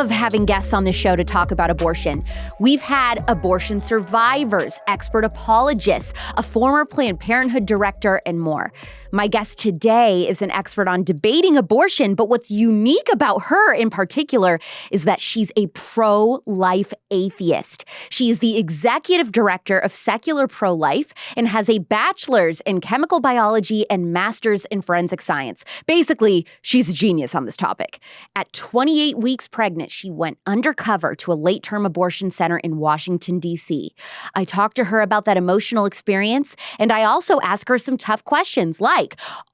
love having guests on the show to talk about abortion. We've had abortion survivors, expert apologists, a former Planned Parenthood director, and more. My guest today is an expert on debating abortion, but what's unique about her in particular is that she's a pro-life atheist. She is the executive director of Secular Pro-Life and has a bachelor's in chemical biology and master's in forensic science. Basically, she's a genius on this topic. At 28 weeks pregnant, she went undercover to a late-term abortion center in Washington, D.C. I talked to her about that emotional experience, and I also asked her some tough questions like,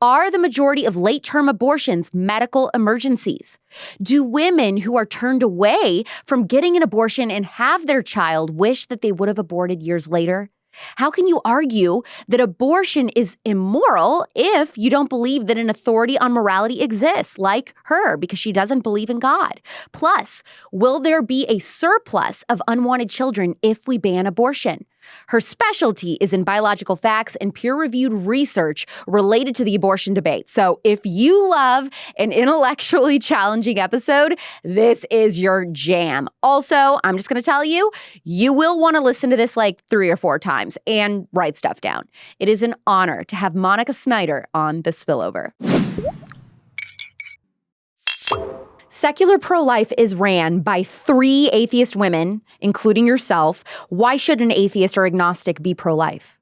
are the majority of late-term abortions medical emergencies? Do women who are turned away from getting an abortion and have their child wish that they would have aborted years later? How can you argue that abortion is immoral if you don't believe that an authority on morality exists, like her, because she doesn't believe in God? Plus, will there be a surplus of unwanted children if we ban abortion? Her specialty is in biological facts and peer-reviewed research related to the abortion debate. So if you love an intellectually challenging episode, this is your jam. Also, I'm just going to tell you, you will want to listen to this like 3 or 4 times and write stuff down. It is an honor to have Monica Snyder on The Spillover. Secular Pro-Life is ran by 3 atheist women, including yourself. Why should an atheist or agnostic be pro-life?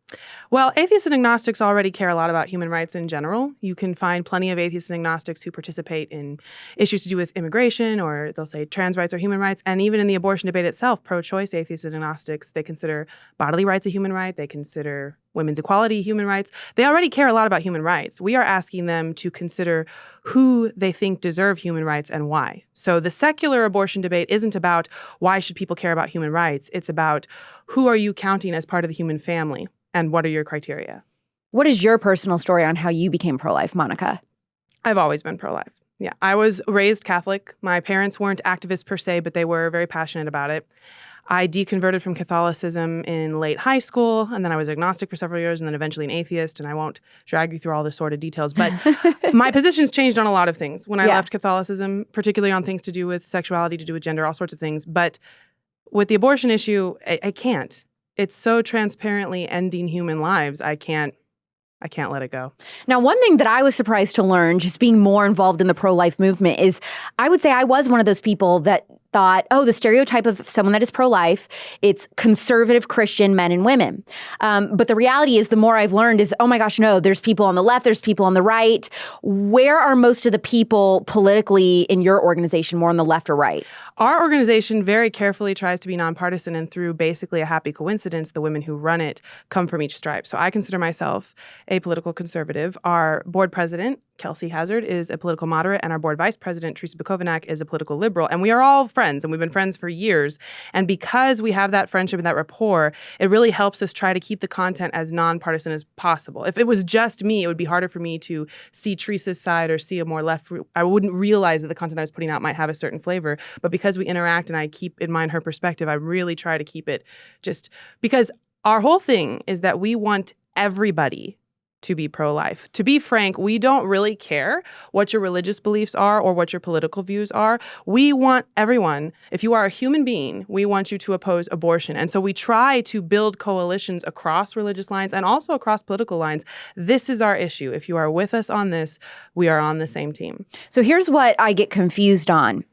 Well, atheists and agnostics already care a lot about human rights in general. You can find plenty of atheists and agnostics who participate in issues to do with immigration, or they'll say trans rights are human rights. And even in the abortion debate itself, pro-choice atheists and agnostics, they consider bodily rights a human right. They consider women's equality human rights. They already care a lot about human rights. We are asking them to consider who they think deserve human rights and why. So the secular abortion debate isn't about why should people care about human rights. It's about who are you counting as part of the human family? And what are your criteria? What is your personal story on how you became pro-life, Monica? I've always been pro-life. Yeah, I was raised Catholic. My parents weren't activists per se, but they were very passionate about it. I deconverted from Catholicism in late high school, and then I was agnostic for several years, and then eventually an atheist, and I won't drag you through all the sordid details, but my positions changed on a lot of things when I left Catholicism, particularly on things to do with sexuality, to do with gender, all sorts of things. But with the abortion issue, I can't. It's so transparently ending human lives. I can't let it go. Now, one thing that I was surprised to learn, just being more involved in the pro-life movement, is I would say I was one of those people that thought, oh, the stereotype of someone that is pro-life, it's conservative Christian men and women. But the reality is, the more I've learned is, oh my gosh, no, there's people on the left, there's people on the right. Where are most of the people politically in your organization, more on the left or right? Our organization very carefully tries to be nonpartisan, and through basically a happy coincidence, the women who run it come from each stripe. So I consider myself a political conservative. Our board president, Kelsey Hazard, is a political moderate, and our board vice president, Teresa Bukovinak, is a political liberal. And we are all friends, and we've been friends for years. And because we have that friendship and that rapport, it really helps us try to keep the content as nonpartisan as possible. If it was just me, it would be harder for me to see Teresa's side or see a more left. I wouldn't realize that the content I was putting out might have a certain flavor. But because we interact and I keep in mind her perspective, I really try to keep it just because our whole thing is that we want everybody to be pro-life. To be frank, we don't really care what your religious beliefs are or what your political views are. We want everyone, if you are a human being, we want you to oppose abortion. And so we try to build coalitions across religious lines and also across political lines. This is our issue. If you are with us on this, we are on the same team. So here's what I get confused on.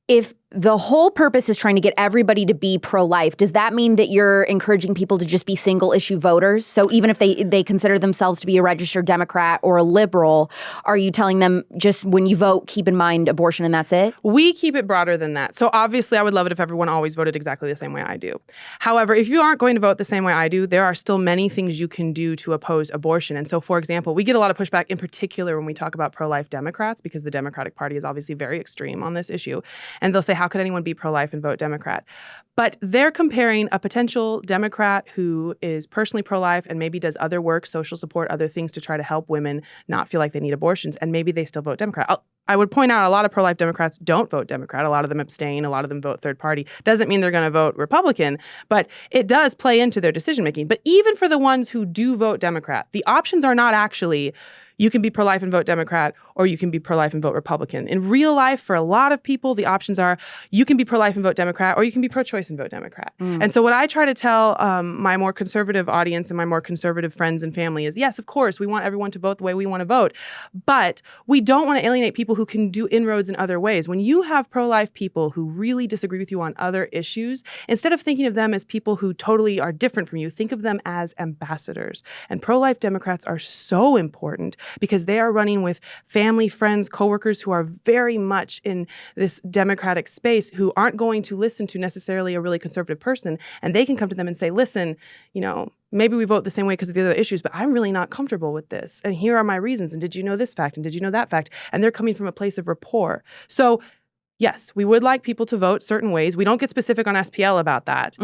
If the whole purpose is trying to get everybody to be pro-life, does that mean that you're encouraging people to just be single-issue voters? So even if they consider themselves to be a registered Democrat or a liberal, are you telling them just when you vote, keep in mind abortion and that's it? We keep it broader than that. So obviously, I would love it if everyone always voted exactly the same way I do. However, if you aren't going to vote the same way I do, there are still many things you can do to oppose abortion. And so, for example, we get a lot of pushback in particular when we talk about pro-life Democrats, because the Democratic Party is obviously very extreme on this issue. And they'll say, how could anyone be pro-life and vote Democrat? But they're comparing a potential Democrat who is personally pro-life and maybe does other work, social support, other things to try to help women not feel like they need abortions, and maybe they still vote Democrat. I would point out a lot of pro-life Democrats don't vote Democrat. A lot of them abstain. A lot of them vote third party. Doesn't mean they're going to vote Republican, but it does play into their decision making. But even for the ones who do vote Democrat, the options are not actually you can be pro-life and vote Democrat, or you can be pro-life and vote Republican. In real life, for a lot of people, the options are you can be pro-life and vote Democrat, or you can be pro-choice and vote Democrat. And so what I try to tell my more conservative audience and my more conservative friends and family is, yes, of course, we want everyone to vote the way we want to vote, but we don't want to alienate people who can do inroads in other ways. When you have pro-life people who really disagree with you on other issues, instead of thinking of them as people who totally are different from you, think of them as ambassadors. And pro-life Democrats are so important because they are running with family, friends, coworkers who are very much in this Democratic space who aren't going to listen to necessarily a really conservative person. And they can come to them and say, listen, maybe we vote the same way because of the other issues, but I'm really not comfortable with this. And here are my reasons. And did you know this fact? And did you know that fact? And they're coming from a place of rapport. So yes, we would like people to vote certain ways. We don't get specific on SPL about that.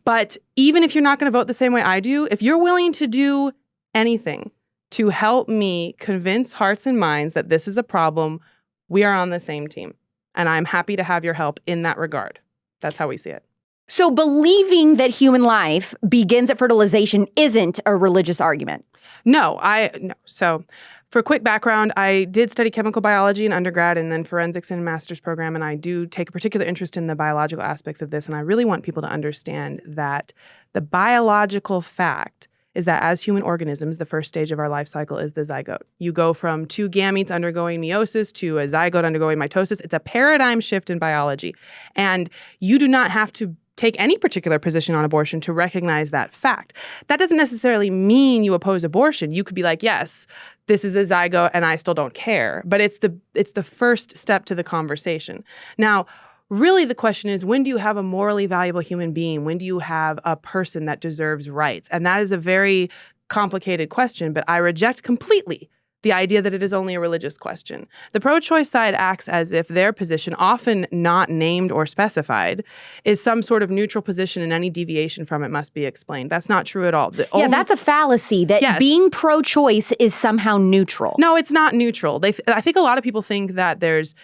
But even if you're not going to vote the same way I do, if you're willing to do anything to help me convince hearts and minds that this is a problem, we are on the same team. And I'm happy to have your help in that regard. That's how we see it. So believing that human life begins at fertilization isn't a religious argument. No. So for quick background, I did study chemical biology in undergrad and then forensics in a master's program. And I do take a particular interest in the biological aspects of this. And I really want people to understand that the biological fact is that as human organisms, the first stage of our life cycle is the zygote. You go from two gametes undergoing meiosis to a zygote undergoing mitosis. It's a paradigm shift in biology. And you do not have to take any particular position on abortion to recognize that fact. That doesn't necessarily mean you oppose abortion. You could be like, yes, this is a zygote and I still don't care. But it's the first step to the conversation. Now, really, the question is, when do you have a morally valuable human being? When do you have a person that deserves rights? And that is a very complicated question, but I reject completely the idea that it is only a religious question. The pro-choice side acts as if their position, often not named or specified, is some sort of neutral position and any deviation from it must be explained. That's not true at all. That's a fallacy, that being pro-choice is somehow neutral. No, it's not neutral. I think a lot of people think that there's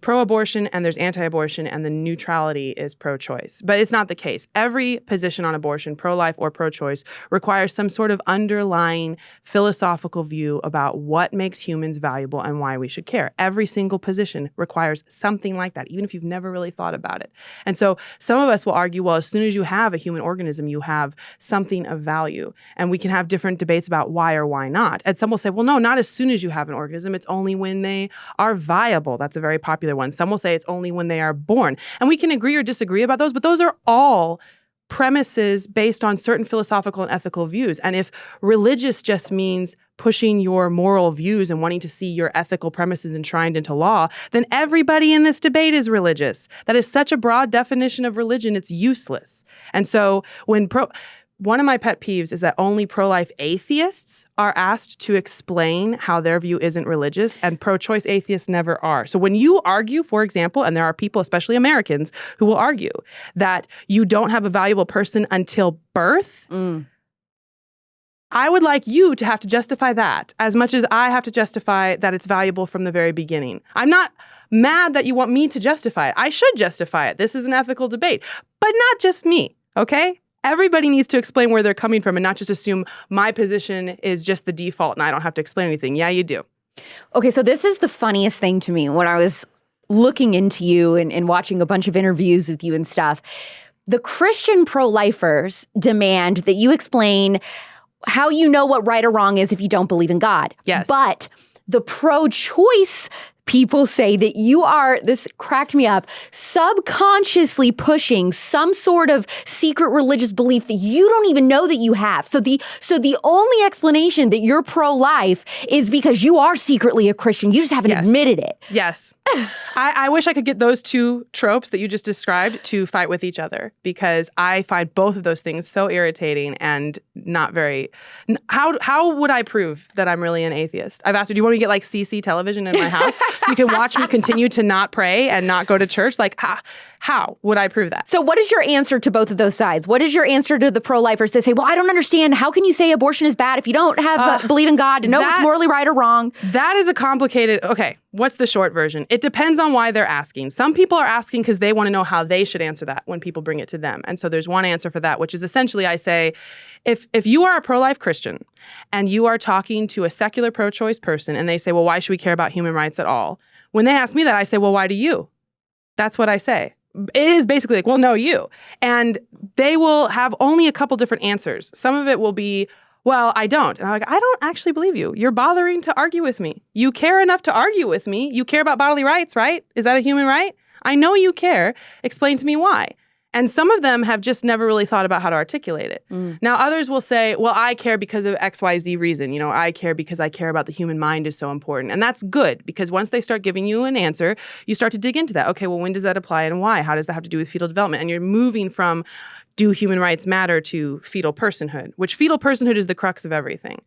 pro-abortion and there's anti-abortion and the neutrality is pro-choice. But it's not the case. Every position on abortion, pro-life or pro-choice, requires some sort of underlying philosophical view about what makes humans valuable and why we should care. Every single position requires something like that, even if you've never really thought about it. And so some of us will argue, well, as soon as you have a human organism, you have something of value. And we can have different debates about why or why not. And some will say, well, no, not as soon as you have an organism. It's only when they are viable. That's a very popular one. Some will say it's only when they are born. And we can agree or disagree about those, but those are all premises based on certain philosophical and ethical views. And if religious just means pushing your moral views and wanting to see your ethical premises enshrined into law, then everybody in this debate is religious. That is such a broad definition of religion, it's useless. And so one of my pet peeves is that only pro-life atheists are asked to explain how their view isn't religious, and pro-choice atheists never are. So when you argue, for example, and there are people, especially Americans, who will argue that you don't have a valuable person until birth, I would like you to have to justify that as much as I have to justify that it's valuable from the very beginning. I'm not mad that you want me to justify it. I should justify it. This is an ethical debate, but not just me, okay? Everybody needs to explain where they're coming from and not just assume my position is just the default and I don't have to explain anything. Yeah, you do. Okay, so this is the funniest thing to me when I was looking into you and watching a bunch of interviews with you and stuff. The Christian pro-lifers demand that you explain how you know what right or wrong is if you don't believe in God. Yes. But the pro-choice people say that you are, this cracked me up, subconsciously pushing some sort of secret religious belief that you don't even know that you have. So the only explanation that you're pro-life is because you are secretly a Christian. You just haven't admitted it. Yes. I wish I could get those two tropes that you just described to fight with each other, because I find both of those things so irritating and not very... How would I prove that I'm really an atheist? I've asked her, do you want me to get like CC television in my house so you can watch me continue to not pray and not go to church? Like, how would I prove that? So what is your answer to both of those sides? What is your answer to the pro-lifers that say, well, I don't understand. How can you say abortion is bad if you don't have believe in God to know what's morally right or wrong? That is a complicated... Okay, What's the short version? It depends on why they're asking. Some people are asking because they want to know how they should answer that when people bring it to them. And so there's one answer for that, which is essentially I say, if you are a pro-life Christian and you are talking to a secular pro-choice person and they say, well, why should we care about human rights at all? When they ask me that, I say, well, why do you? That's what I say. It is basically like, well, no, you. And they will have only a couple different answers. Some of it will be, well, I don't. And I'm like, I don't actually believe you. You're bothering to argue with me. You care enough to argue with me. You care about bodily rights, right? Is that a human right? I know you care. Explain to me why. And some of them have just never really thought about how to articulate it. Now, others will say, well, I care because of XYZ reason. You know, I care because I care about the human mind is so important. And that's good because once they start giving you an answer, you start to dig into that. Okay, well, when does that apply and why? How does that have to do with fetal development? And you're moving from do human rights matter to fetal personhood, which fetal personhood is the crux of everything.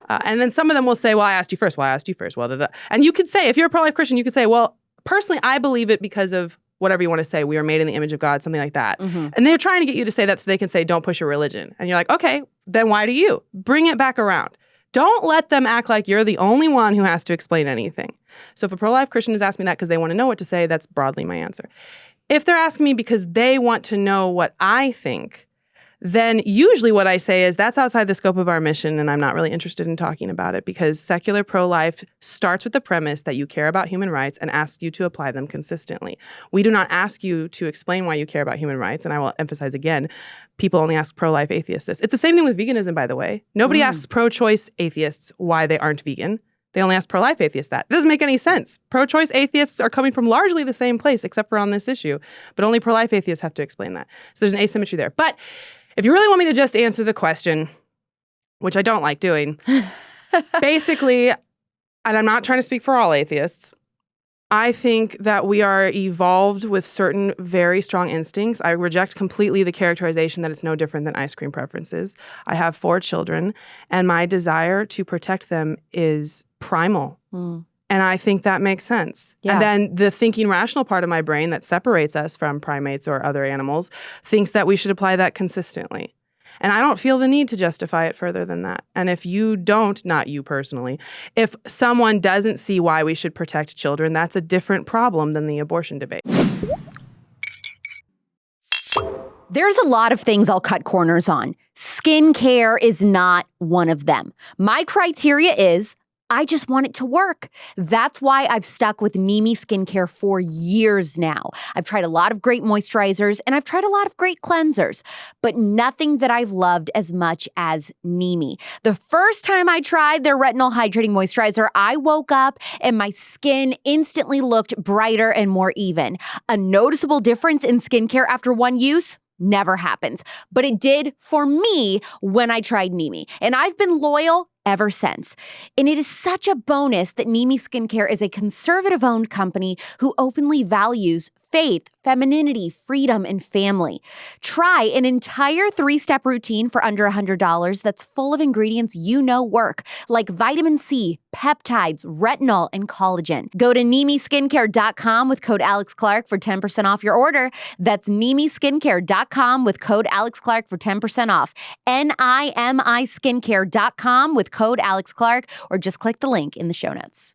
And then some of them will say, well, I asked you first. Well, I asked you first. Well, da, da. And you could say, if you're a pro-life Christian, you could say, well, personally, I believe it because of whatever you want to say. We are made in the image of God, something like that. And they're trying to get you to say that so they can say, don't push your religion. And you're like, okay, then why do you? Bring it back around. Don't let them act like you're the only one who has to explain anything. So if a pro-life Christian is asking me that because they want to know what to say, that's broadly my answer. If they're asking me because they want to know what I think, then usually what I say is that's outside the scope of our mission and I'm not really interested in talking about it because secular pro-life starts with the premise that you care about human rights and asks you to apply them consistently. We do not ask you to explain why you care about human rights, and I will emphasize again, people only ask pro-life atheists this. It's the same thing with veganism, by the way. Nobody asks pro-choice atheists why they aren't vegan. They only ask pro-life atheists that. It doesn't make any sense. Pro-choice atheists are coming from largely the same place, except for on this issue. But only pro-life atheists have to explain that. So there's an asymmetry there. But if you really want me to just answer the question, which I don't like doing, basically, and I'm not trying to speak for all atheists, I think that we are evolved with certain very strong instincts. I reject completely the characterization that it's no different than ice cream preferences. I have 4 children, and my desire to protect them is primal. And I think that makes sense. Yeah. And then the thinking rational part of my brain that separates us from primates or other animals thinks that we should apply that consistently. And I don't feel the need to justify it further than that. And if you don't, not you personally, if someone doesn't see why we should protect children, that's a different problem than the abortion debate. There's a lot of things I'll cut corners on. Skincare is not one of them. My criteria is I just want it to work. That's why I've stuck with Nimi skincare for years now. I've tried a lot of great moisturizers and I've tried a lot of great cleansers, but nothing that I've loved as much as Nimi. The first time I tried their retinol hydrating moisturizer, I woke up and my skin instantly looked brighter and more even. A noticeable difference in skincare after one use? Never happens. But it did for me when I tried Nimi. And I've been loyal ever since. And it is such a bonus that Nimi Skincare is a conservative-owned company who openly values faith, femininity, freedom, and family. Try an entire 3-step routine for under $100 that's full of ingredients you know work, like vitamin C, peptides, retinol, and collagen. Go to NimiSkincare.com with code AlexClark for 10% off your order. That's NimiSkincare.com with code AlexClark for 10% off. NimiSkincare.com with code AlexClark, or just click the link in the show notes.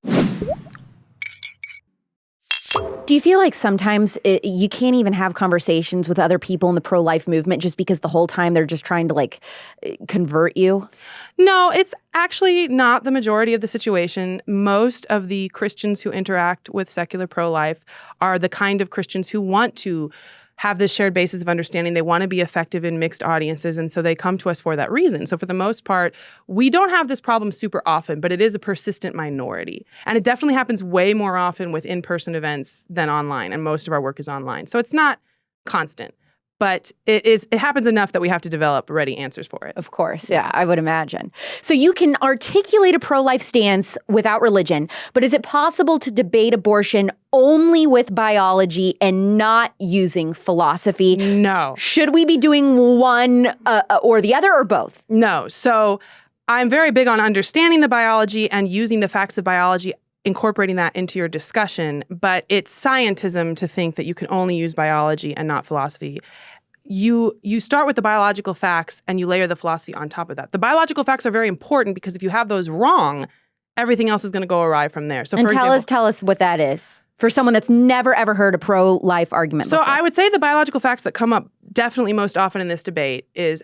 Do you feel like sometimes you can't even have conversations with other people in the pro-life movement just because the whole time they're just trying to convert you? No, it's actually not the majority of the situation. Most of the Christians who interact with secular pro-life are the kind of Christians who want to have this shared basis of understanding. They want to be effective in mixed audiences, and so they come to us for that reason. So for the most part, we don't have this problem super often, but it is a persistent minority. And it definitely happens way more often with in-person events than online, and most of our work is online. So it's not constant. But it happens enough that we have to develop ready answers for it. Of course, yeah, I would imagine. So you can articulate a pro-life stance without religion, but is it possible to debate abortion only with biology and not using philosophy? No. Should we be doing one or the other, or both? No. So I'm very big on understanding the biology and using the facts of biology, incorporating that into your discussion, but it's scientism to think that you can only use biology and not philosophy. You start with the biological facts and you layer the philosophy on top of that. The biological facts are very important because if you have those wrong, everything else is going to go awry from there. So, and for tell example, us what that is for someone that's never ever heard a pro-life argument so before. I would say the biological facts that come up definitely most often in this debate is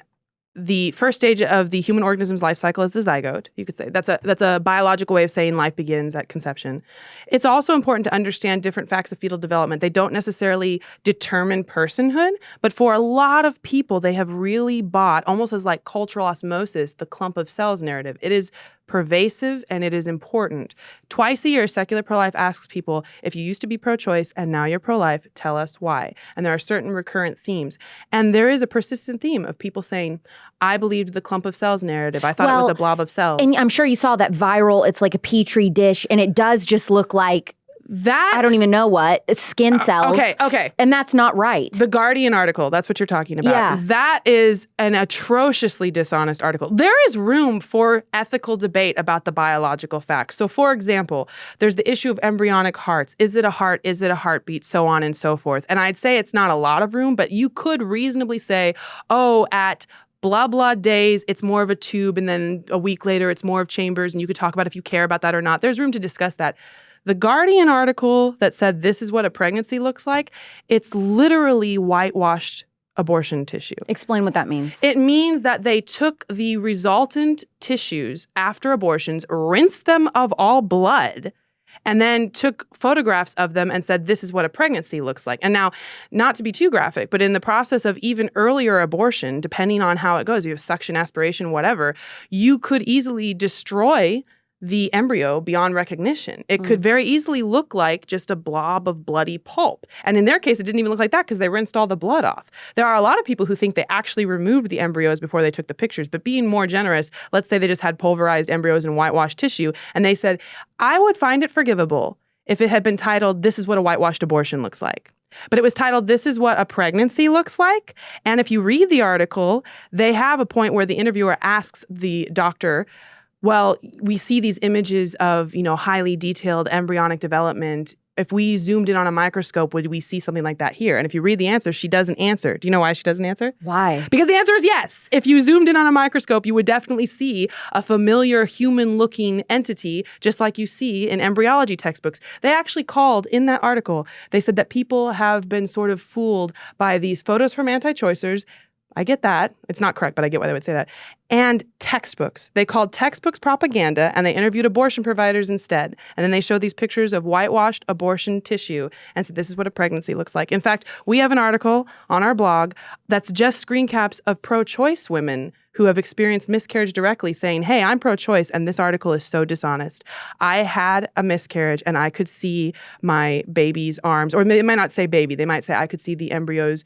the first stage of the human organism's life cycle is the zygote. You could say that's a biological way of saying life begins at conception. It's also important to understand different facts of fetal development. They don't necessarily determine personhood, but for a lot of people, they have really bought, almost as like cultural osmosis, the clump of cells narrative. It is pervasive and it is important. Twice a year, Secular Pro-Life asks people, if you used to be pro-choice and now you're pro-life, tell us why. And there are certain recurrent themes. And there is a persistent theme of people saying, I believed the clump of cells narrative. I thought it was a blob of cells. And I'm sure you saw that viral, it's like a Petri dish, and it does just look like that. I don't even know what. It's skin cells. Okay. And that's not right. The Guardian article, that's what you're talking about. Yeah. That is an atrociously dishonest article. There is room for ethical debate about the biological facts. So, for example, there's the issue of embryonic hearts. Is it a heart? Is it a heartbeat? So on and so forth. And I'd say it's not a lot of room, but you could reasonably say, oh, at blah, blah days, it's more of a tube, and then a week later, it's more of chambers, and you could talk about if you care about that or not. There's room to discuss that. The Guardian article that said this is what a pregnancy looks like, it's literally whitewashed abortion tissue. Explain what that means. It means that they took the resultant tissues after abortions, rinsed them of all blood, and then took photographs of them and said, this is what a pregnancy looks like. And now, not to be too graphic, but in the process of even earlier abortion, depending on how it goes, you have suction, aspiration, whatever, you could easily destroy the embryo beyond recognition. It could very easily look like just a blob of bloody pulp. And in their case, it didn't even look like that because they rinsed all the blood off. There are a lot of people who think they actually removed the embryos before they took the pictures. But being more generous, let's say they just had pulverized embryos and whitewashed tissue. And they said, I would find it forgivable if it had been titled, this is what a whitewashed abortion looks like. But it was titled, this is what a pregnancy looks like. And if you read the article, they have a point where the interviewer asks the doctor, well, we see these images of, highly detailed embryonic development. If we zoomed in on a microscope, would we see something like that here? And if you read the answer, she doesn't answer. Do you know why she doesn't answer? Why? Because the answer is yes. If you zoomed in on a microscope, you would definitely see a familiar human-looking entity, just like you see in embryology textbooks. They actually called, in that article, they said that people have been sort of fooled by these photos from anti-choicers. I get that. It's not correct, but I get why they would say that. And textbooks. They called textbooks propaganda, and they interviewed abortion providers instead. And then they showed these pictures of whitewashed abortion tissue and said, this is what a pregnancy looks like. In fact, we have an article on our blog that's just screen caps of pro-choice women who have experienced miscarriage directly saying, hey, I'm pro-choice, and this article is so dishonest. I had a miscarriage, and I could see my baby's arms, or they might not say baby. They might say I could see the embryo's,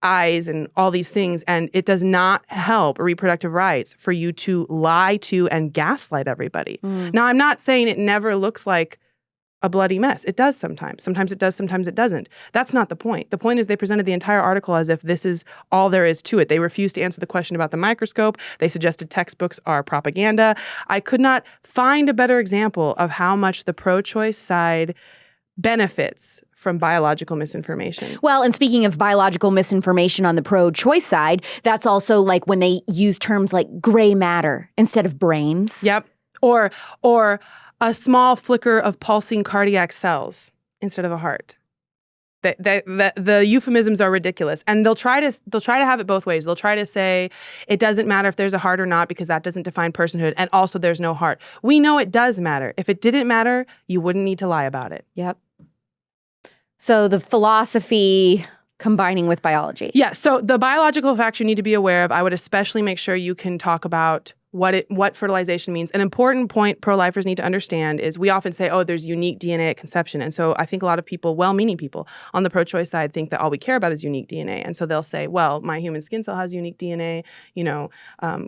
eyes and all these things, and it does not help reproductive rights for you to lie to and gaslight everybody. Now, I'm not saying it never looks like a bloody mess. It does sometimes. Sometimes it does, sometimes it doesn't. That's not the point. The point is they presented the entire article as if this is all there is to it. They refused to answer the question about the microscope. They suggested textbooks are propaganda. I could not find a better example of how much the pro-choice side benefits from biological misinformation. Well, and speaking of biological misinformation on the pro-choice side, that's also like when they use terms like gray matter instead of brains. Yep. Or a small flicker of pulsing cardiac cells instead of a heart. The euphemisms are ridiculous, and they'll try to have it both ways. They'll try to say it doesn't matter if there's a heart or not because that doesn't define personhood, and also there's no heart. We know it does matter. If it didn't matter, you wouldn't need to lie about it. Yep. So the philosophy combining with biology. Yeah, so the biological facts you need to be aware of, I would especially make sure you can talk about what fertilization means. An important point pro-lifers need to understand is we often say, oh, there's unique DNA at conception. And so I think a lot of people, well-meaning people on the pro-choice side, think that all we care about is unique DNA. And so they'll say, well, my human skin cell has unique DNA.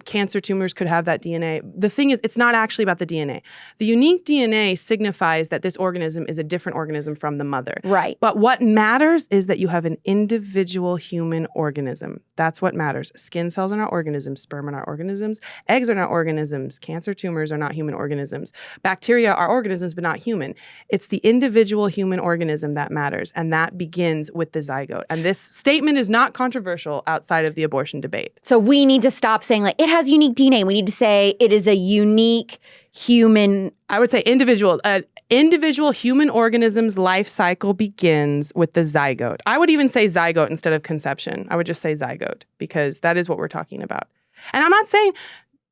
Cancer tumors could have that DNA. The thing is, it's not actually about the DNA. The unique DNA signifies that this organism is a different organism from the mother. Right. But what matters is that you have an individual human organism. That's what matters. Skin cells in our organisms, sperm in our organisms, eggs Viruses are not organisms. Cancer tumors are not human organisms. Bacteria are organisms, but not human. It's the individual human organism that matters, and that begins with the zygote. And this statement is not controversial outside of the abortion debate. So we need to stop saying, like, it has unique DNA. We need to say it is a unique human. I would say individual. Individual human organism's life cycle begins with the zygote. I would even say zygote instead of conception. I would just say zygote because that is what we're talking about. And I'm not saying,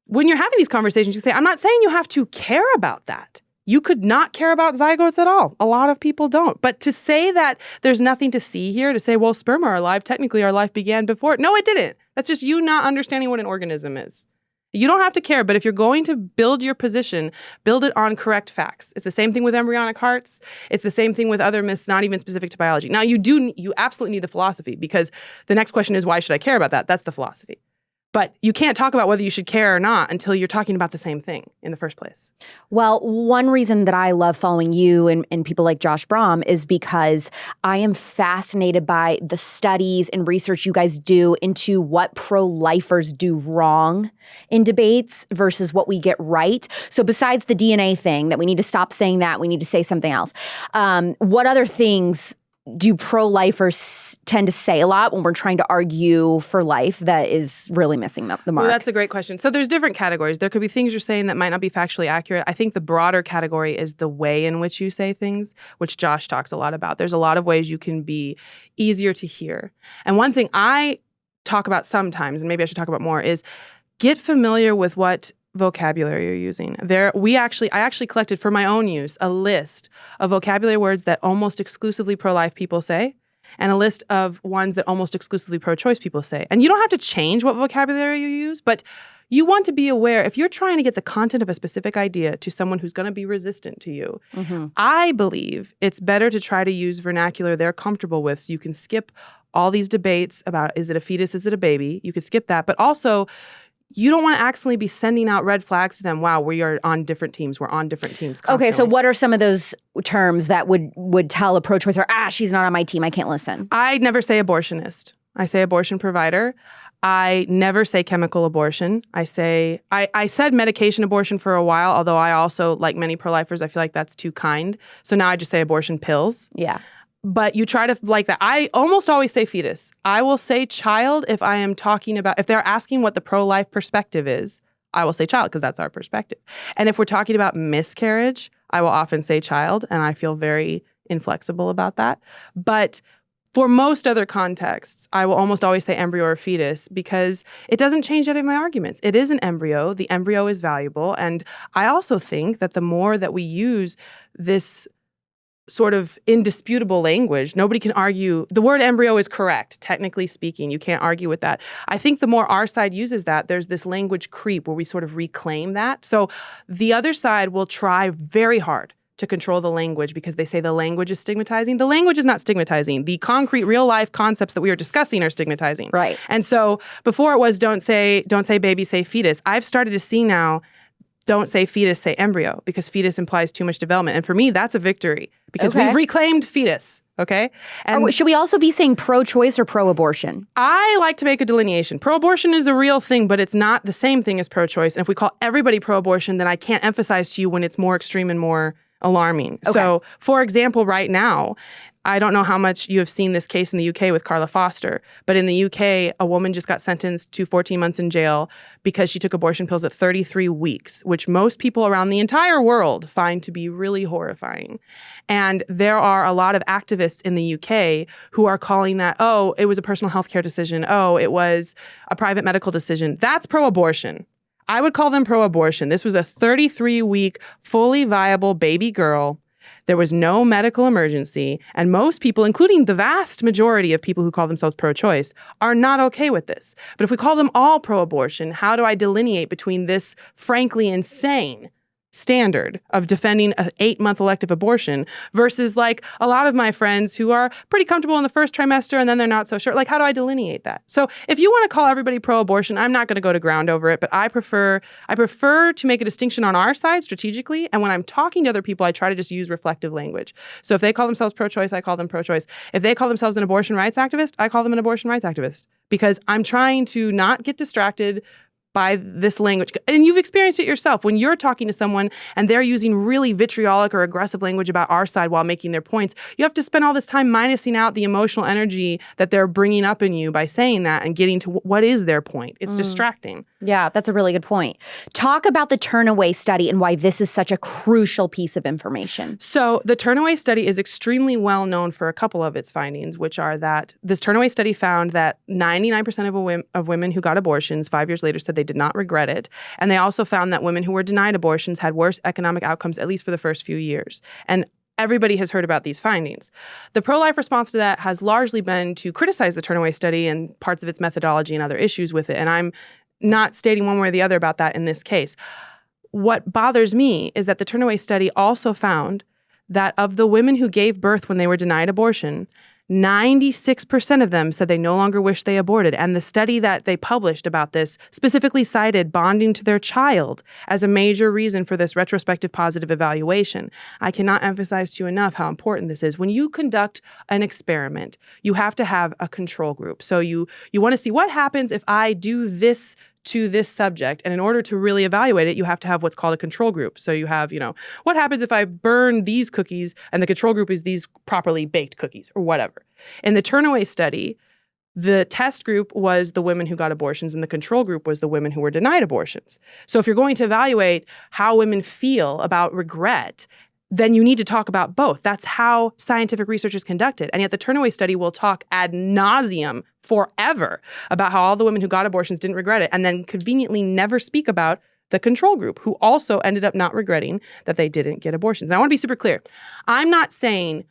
when you're having these conversations, you say, I'm not saying you have to care about that. You could not care about zygotes at all. A lot of people don't. But to say that there's nothing to see here, to say, well, sperm are alive, technically our life began before. No, it didn't. That's just you not understanding what an organism is. You don't have to care, but if you're going to build your position, build it on correct facts. It's the same thing with embryonic hearts. It's the same thing with other myths, not even specific to biology. Now, you absolutely need the philosophy, because the next question is, why should I care about that? That's the philosophy. But you can't talk about whether you should care or not until you're talking about the same thing in the first place. Well, one reason that I love following you and people like Josh Brahm is because I am fascinated by the studies and research you guys do into what pro-lifers do wrong in debates versus what we get right. So besides the DNA thing, that we need to stop saying that, we need to say something else. What other things do pro-lifers tend to say a lot when we're trying to argue for life that is really missing the mark? Well, that's a great question. So there's different categories. There could be things you're saying that might not be factually accurate. I think the broader category is the way in which you say things, which Josh talks a lot about. There's a lot of ways you can be easier to hear. And one thing I talk about sometimes, and maybe I should talk about more, is get familiar with what vocabulary you're using. I actually collected for my own use a list of vocabulary words that almost exclusively pro-life people say, and a list of ones that almost exclusively pro-choice people say. And you don't have to change what vocabulary you use, but you want to be aware, if you're trying to get the content of a specific idea to someone who's going to be resistant to you, I believe it's better to try to use vernacular they're comfortable with, so you can skip all these debates about, is it a fetus, is it a baby? You could skip that, but also you don't want to accidentally be sending out red flags to them. Wow, we are on different teams. We're on different teams constantly. Okay, so what are some of those terms that would tell a pro-choicer, she's not on my team, I can't listen? I never say abortionist. I say abortion provider. I never say chemical abortion. I said medication abortion for a while, although I also, like many pro-lifers, I feel like that's too kind. So now I just say abortion pills. Yeah. But you try to like that. I almost always say fetus. I will say child if I am talking about, if they're asking what the pro-life perspective is, I will say child because that's our perspective. And if we're talking about miscarriage, I will often say child, and I feel very inflexible about that. But for most other contexts, I will almost always say embryo or fetus because it doesn't change any of my arguments. It is an embryo. The embryo is valuable. And I also think that the more that we use this sort of indisputable language, nobody can argue. The word embryo is correct, technically speaking. You can't argue with that. I think the more our side uses that, there's this language creep where we sort of reclaim that. So the other side will try very hard to control the language because they say the language is stigmatizing. The language is not stigmatizing. The concrete, real-life concepts that we are discussing are stigmatizing. Right. And so before it was don't say baby, say fetus. I've started to see now, don't say fetus, say embryo, because fetus implies too much development. And for me, that's a victory because we've reclaimed fetus, okay? And should we also be saying pro-choice or pro-abortion? I like to make a delineation. Pro-abortion is a real thing, but it's not the same thing as pro-choice. And if we call everybody pro-abortion, then I can't emphasize to you when it's more extreme and more alarming. Okay. So, for example, right now, I don't know how much you have seen this case in the UK with Carla Foster, but in the UK, a woman just got sentenced to 14 months in jail because she took abortion pills at 33 weeks, which most people around the entire world find to be really horrifying. And there are a lot of activists in the UK who are calling that, oh, it was a personal health care decision. Oh, it was a private medical decision. That's pro-abortion. I would call them pro-abortion. This was a 33-week, fully viable baby girl. There was no medical emergency, and most people, including the vast majority of people who call themselves pro-choice, are not okay with this. But if we call them all pro-abortion, how do I delineate between this frankly insane standard of defending an 8-month elective abortion versus like a lot of my friends who are pretty comfortable in the first trimester and then they're not so sure? Like, how do I delineate that? So if you want to call everybody pro-abortion, I'm not going to go to ground over it, but I prefer to make a distinction on our side strategically. And when I'm talking to other people, I try to just use reflective language. So if they call themselves pro-choice, I call them pro-choice. If they call themselves an abortion rights activist, I call them an abortion rights activist because I'm trying to not get distracted by this language. And you've experienced it yourself. When you're talking to someone and they're using really vitriolic or aggressive language about our side while making their points, you have to spend all this time minusing out the emotional energy that they're bringing up in you by saying that and getting to what is their point. It's distracting. Yeah, that's a really good point. Talk about the Turnaway study and why this is such a crucial piece of information. So the Turnaway study is extremely well known for a couple of its findings, which are that this Turnaway study found that 99% of women who got abortions 5 years later said they did not regret it. And they also found that women who were denied abortions had worse economic outcomes, at least for the first few years. And everybody has heard about these findings. The pro-life response to that has largely been to criticize the Turnaway study and parts of its methodology and other issues with it. And I'm not stating one way or the other about that in this case. What bothers me is that the Turnaway study also found that of the women who gave birth when they were denied abortion, 96% of them said they no longer wish they aborted. And the study that they published about this specifically cited bonding to their child as a major reason for this retrospective positive evaluation. I cannot emphasize to you enough how important this is. When you conduct an experiment, you have to have a control group. So you want to see what happens if I do this to this subject. And in order to really evaluate it, you have to have what's called a control group. So you have, what happens if I burn these cookies and the control group is these properly baked cookies or whatever. In the Turnaway study, the test group was the women who got abortions and the control group was the women who were denied abortions. So if you're going to evaluate how women feel about regret, then you need to talk about both. That's how scientific research is conducted. And yet the Turnaway study will talk ad nauseum forever about how all the women who got abortions didn't regret it and then conveniently never speak about the control group who also ended up not regretting that they didn't get abortions. Now, I want to be super clear. I'm not saying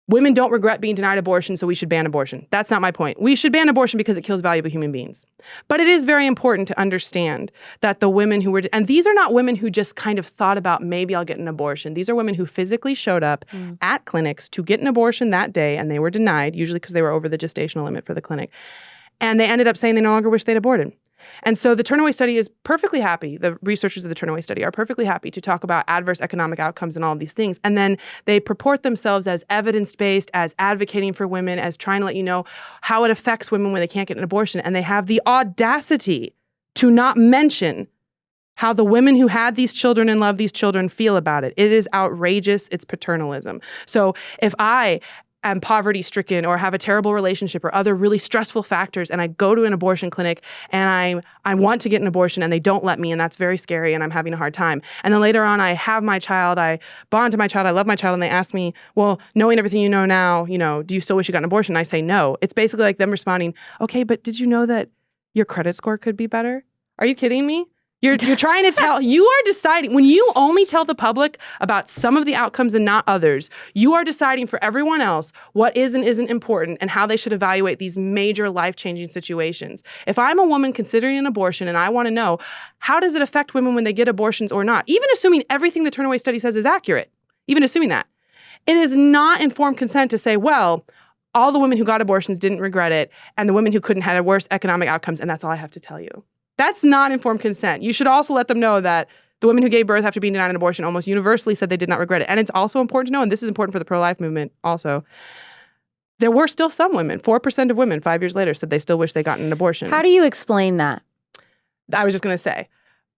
women don't regret being denied abortion, so we should ban abortion. That's not my point. We should ban abortion because it kills valuable human beings. But it is very important to understand that the women who were, and these are not women who just kind of thought about maybe I'll get an abortion. These are women who physically showed up at clinics to get an abortion that day, and they were denied, usually because they were over the gestational limit for the clinic. And they ended up saying they no longer wish they'd aborted. And so the Turnaway study is perfectly happy, the researchers of the Turnaway study are perfectly happy to talk about adverse economic outcomes and all of these things. And then they purport themselves as evidence-based, as advocating for women, as trying to let you know how it affects women when they can't get an abortion. And they have the audacity to not mention how the women who had these children and love these children feel about it. It is outrageous. It's paternalism. So if I am poverty-stricken or have a terrible relationship or other really stressful factors, and I go to an abortion clinic and I want to get an abortion and they don't let me, and that's very scary and I'm having a hard time. And then later on, I have my child, I bond to my child, I love my child, and they ask me, well, knowing everything you know now, do you still wish you got an abortion? And I say no. It's basically like them responding, okay, but did you know that your credit score could be better? Are you kidding me? You're trying to tell, you are deciding, when you only tell the public about some of the outcomes and not others, you are deciding for everyone else what is and isn't important and how they should evaluate these major life-changing situations. If I'm a woman considering an abortion and I want to know, how does it affect women when they get abortions or not? Even assuming everything the Turnaway study says is accurate, even assuming that, it is not informed consent to say, well, all the women who got abortions didn't regret it and the women who couldn't had worse economic outcomes, and that's all I have to tell you. That's not informed consent. You should also let them know that the women who gave birth after being denied an abortion almost universally said they did not regret it. And it's also important to know, and this is important for the pro-life movement also, there were still some women, 4% of women 5 years later said they still wish they gotten an abortion. How do you explain that? I was just going to say,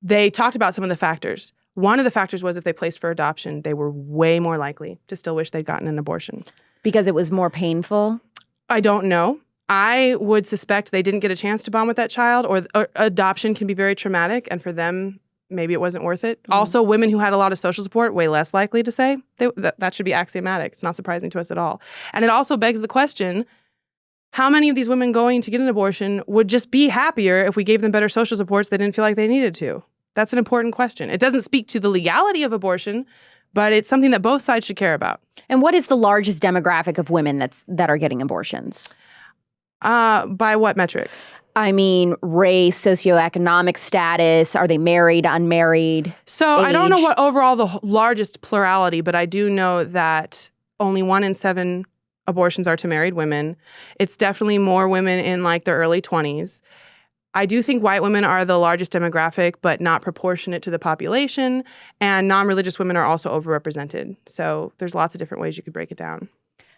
they talked about some of the factors. One of the factors was if they placed for adoption, they were way more likely to still wish they'd gotten an abortion. Because it was more painful? I don't know. I would suspect they didn't get a chance to bond with that child, or adoption can be very traumatic, and for them, maybe it wasn't worth it. Also, women who had a lot of social support, way less likely to say. That should be axiomatic. It's not surprising to us at all. And it also begs the question, how many of these women going to get an abortion would just be happier if we gave them better social supports they didn't feel like they needed to? That's an important question. It doesn't speak to the legality of abortion, but it's something that both sides should care about. And what is the largest demographic of women that are getting abortions? By what metric? I mean, race, socioeconomic status, are they married, unmarried? So age? I don't know what overall the largest plurality, but I do know that only 1 in 7 abortions are to married women. It's definitely more women in like their early 20s. I do think white women are the largest demographic, but not proportionate to the population. And non-religious women are also overrepresented. So there's lots of different ways you could break it down.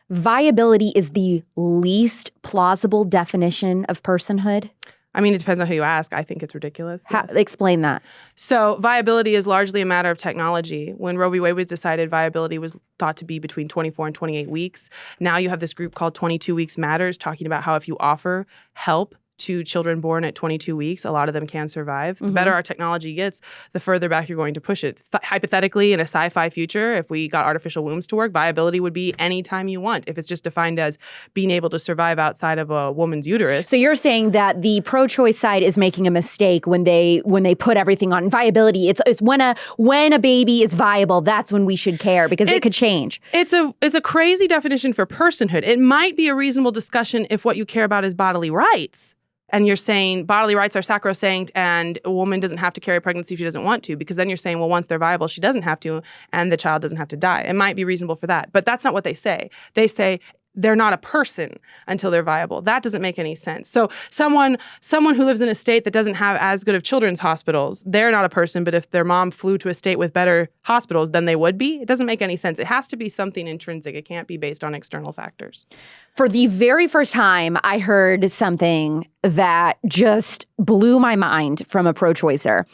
Viability is the least plausible definition of personhood? I mean, it depends on who you ask. I think it's ridiculous. Yes. Explain that. So viability is largely a matter of technology. When Roe v. Wade was decided, viability was thought to be between 24 and 28 weeks. Now you have this group called 22 Weeks Matters talking about how if you offer help to children born at 22 weeks, a lot of them can survive. The better our technology gets, the further back you're going to push it. Hypothetically, in a sci-fi future, if we got artificial wombs to work, viability would be any time you want. If it's just defined as being able to survive outside of a woman's uterus. So you're saying that the pro-choice side is making a mistake when they put everything on viability. It's when a baby is viable, that's when we should care, because it could change. It's a crazy definition for personhood. It might be a reasonable discussion if what you care about is bodily rights. And you're saying bodily rights are sacrosanct and a woman doesn't have to carry a pregnancy if she doesn't want to, because then you're saying, well, once they're viable, she doesn't have to and the child doesn't have to die. It might be reasonable for that. But that's not what they say. They say they're not a person until they're viable. That doesn't make any sense. So someone who lives in a state that doesn't have as good of children's hospitals, they're not a person, but if their mom flew to a state with better hospitals, then they would be. It doesn't make any sense. It has to be something intrinsic. It can't be based on external factors. For the very first time, I heard something that just blew my mind from a pro-choicer.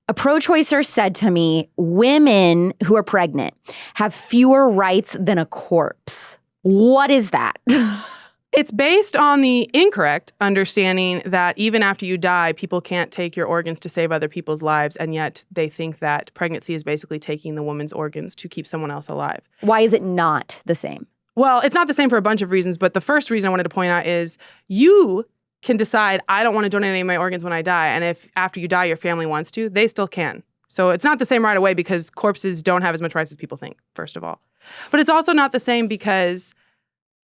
A pro-choicer said to me, women who are pregnant have fewer rights than a corpse. What is that? It's based on the incorrect understanding that even after you die, people can't take your organs to save other people's lives, and yet they think that pregnancy is basically taking the woman's organs to keep someone else alive. Why is it not the same? Well, it's not the same for a bunch of reasons, but the first reason I wanted to point out is you can decide, I don't want to donate any of my organs when I die, and if after you die your family wants to, they still can. So it's not the same right away because corpses don't have as much rights as people think, first of all. But it's also not the same because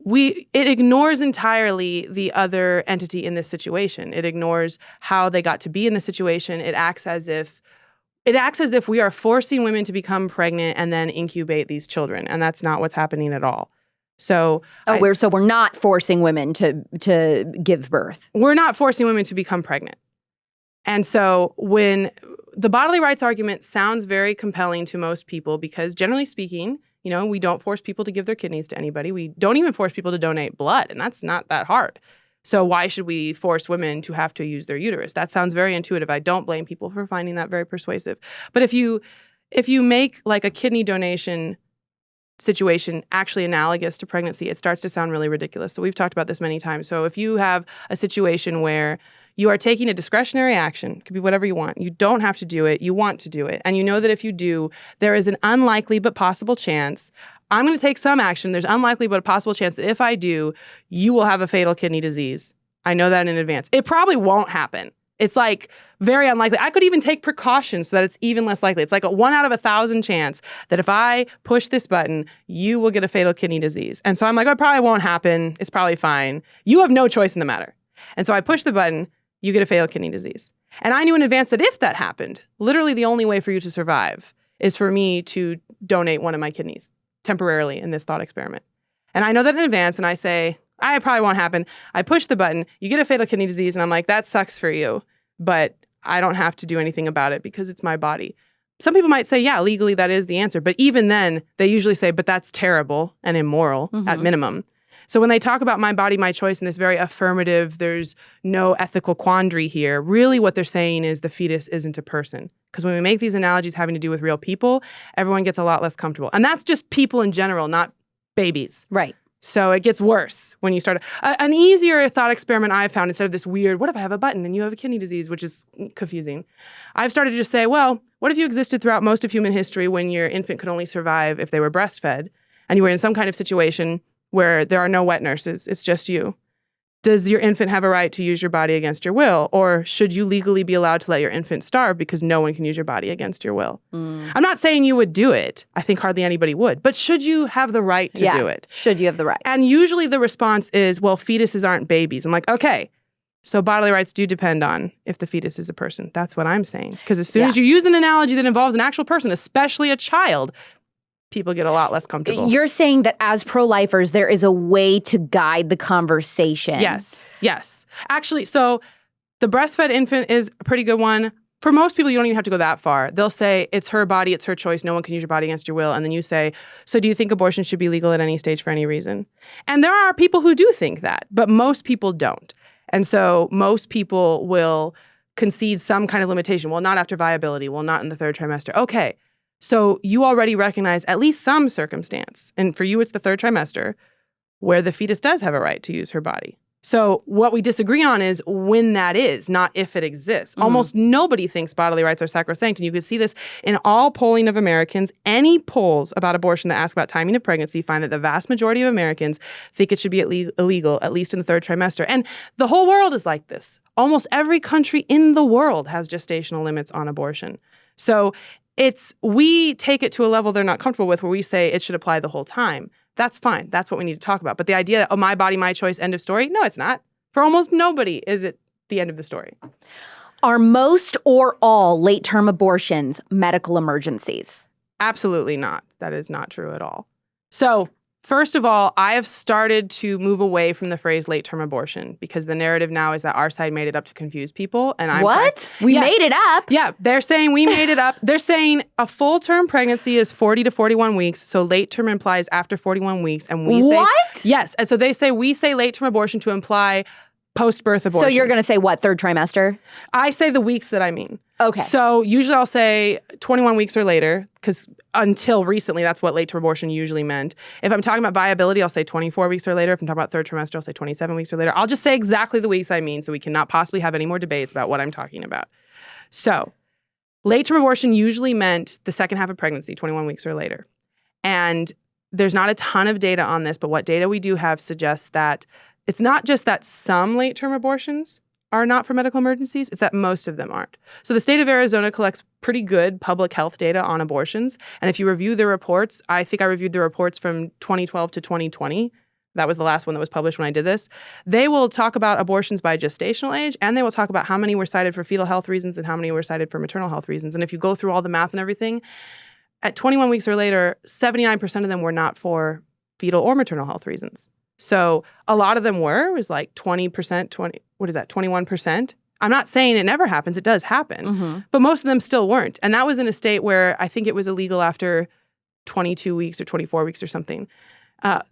it ignores entirely the other entity in this situation. It ignores how they got to be in the situation. It acts as if we are forcing women to become pregnant and then incubate these children, and that's not what's happening at all. So we're not forcing women to give birth. We're not forcing women to become pregnant. And so when the bodily rights argument sounds very compelling to most people because generally speaking, we don't force people to give their kidneys to anybody. We don't even force people to donate blood, and that's not that hard. So why should we force women to have to use their uterus? That sounds very intuitive. I don't blame people for finding that very persuasive. But if you make like a kidney donation situation actually analogous to pregnancy, it starts to sound really ridiculous. So we've talked about this many times. So if you have a situation where you are taking a discretionary action, it could be whatever you want. You don't have to do it. You want to do it. And you know that if you do, there is an unlikely but possible chance. I'm going to take some action. There's unlikely but a possible chance that if I do, you will have a fatal kidney disease. I know that in advance. It probably won't happen. It's like very unlikely. I could even take precautions so that it's even less likely. It's like a 1 out of 1,000 chance that if I push this button, you will get a fatal kidney disease. And so I'm like, it probably won't happen. It's probably fine. You have no choice in the matter. And so I push the button, you get a fatal kidney disease. And I knew in advance that if that happened, literally the only way for you to survive is for me to donate one of my kidneys temporarily in this thought experiment. And I know that in advance, and I say, it probably won't happen. I push the button, you get a fatal kidney disease, and I'm like, that sucks for you, but I don't have to do anything about it because it's my body. Some people might say, yeah, legally that is the answer. But even then, they usually say, but that's terrible and immoral at minimum. So when they talk about my body, my choice in this very affirmative, there's no ethical quandary here, really what they're saying is the fetus isn't a person. Because when we make these analogies having to do with real people, everyone gets a lot less comfortable. And that's just people in general, not babies. Right. So it gets worse when you start. An easier thought experiment I've found, instead of this weird, what if I have a button and you have a kidney disease, which is confusing. I've started to just say, well, what if you existed throughout most of human history when your infant could only survive if they were breastfed, and you were in some kind of situation where there are no wet nurses, it's just you. Does your infant have a right to use your body against your will? Or should you legally be allowed to let your infant starve because no one can use your body against your will? I'm not saying you would do it. I think hardly anybody would. But should you have the right to do it? Should you have the right? And usually the response is, well, fetuses aren't babies. I'm like, okay, so bodily rights do depend on if the fetus is a person. That's what I'm saying. Because as soon as you use an analogy that involves an actual person, especially a child, people get a lot less comfortable. You're saying that as pro-lifers, there is a way to guide the conversation. Yes. Actually, so the breastfed infant is a pretty good one. For most people, you don't even have to go that far. They'll say, it's her body, it's her choice. No one can use your body against your will. And then you say, so do you think abortion should be legal at any stage for any reason? And there are people who do think that, but most people don't. And so most people will concede some kind of limitation. Well, not after viability. Well, not in the third trimester. Okay, so you already recognize at least some circumstance, and for you it's the third trimester, where the fetus does have a right to use her body. So what we disagree on is when that is, not if it exists. Almost nobody thinks bodily rights are sacrosanct. And you can see this in all polling of Americans. Any polls about abortion that ask about timing of pregnancy find that the vast majority of Americans think it should be illegal, at least in the third trimester. And the whole world is like this. Almost every country in the world has gestational limits on abortion. So we take it to a level they're not comfortable with where we say it should apply the whole time. That's fine. That's what we need to talk about. But the idea that, my body, my choice, end of story, no, it's not. For almost nobody is it the end of the story. Are most or all late-term abortions medical emergencies? Absolutely not. That is not true at all. So, first of all, I have started to move away from the phrase late-term abortion because the narrative now is that our side made it up to confuse people. And We made it up? Yeah, they're saying we made it up. They're saying a full-term pregnancy is 40 to 41 weeks, so late-term implies after 41 weeks. And we say... What? Yes, and so we say late-term abortion to imply post-birth abortion. So you're going to say what, third trimester? I say the weeks that I mean. Okay. So usually I'll say 21 weeks or later, because until recently, that's what late-term abortion usually meant. If I'm talking about viability, I'll say 24 weeks or later. If I'm talking about third trimester, I'll say 27 weeks or later. I'll just say exactly the weeks I mean, so we cannot possibly have any more debates about what I'm talking about. So late-term abortion usually meant the second half of pregnancy, 21 weeks or later. And there's not a ton of data on this, but what data we do have suggests that it's not just that some late-term abortions are not for medical emergencies, it's that most of them aren't. So the state of Arizona collects pretty good public health data on abortions. And if you review the reports, I think I reviewed the reports from 2012 to 2020. That was the last one that was published when I did this. They will talk about abortions by gestational age, and they will talk about how many were cited for fetal health reasons and how many were cited for maternal health reasons. And if you go through all the math and everything, at 21 weeks or later, 79% of them were not for fetal or maternal health reasons. So a lot of them was like 20%, 21%? I'm not saying it never happens. It does happen. But most of them still weren't. And that was in a state where I think it was illegal after 22 weeks or 24 weeks or something.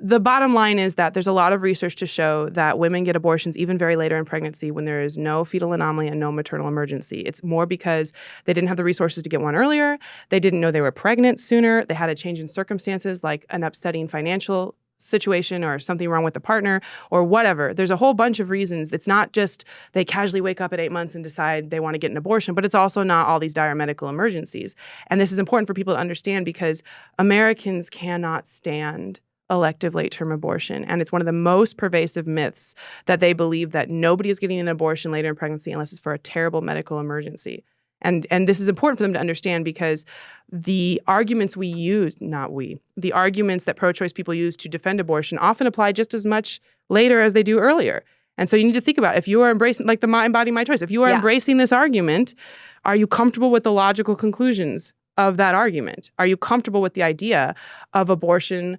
The bottom line is that there's a lot of research to show that women get abortions even very later in pregnancy when there is no fetal anomaly and no maternal emergency. It's more because they didn't have the resources to get one earlier. They didn't know they were pregnant sooner. They had a change in circumstances like an upsetting financial situation or something wrong with the partner or whatever. There's a whole bunch of reasons. It's not just they casually wake up at 8 months and decide they want to get an abortion, but it's also not all these dire medical emergencies. And this is important for people to understand because Americans cannot stand elective late-term abortion. And it's one of the most pervasive myths that they believe that nobody is getting an abortion later in pregnancy unless it's for a terrible medical emergency. And this is important for them to understand because the arguments we use, the arguments that pro-choice people use to defend abortion often apply just as much later as they do earlier. And so you need to think about if you are embracing, like the my body, my choice, if you are embracing this argument, are you comfortable with the logical conclusions of that argument? Are you comfortable with the idea of abortion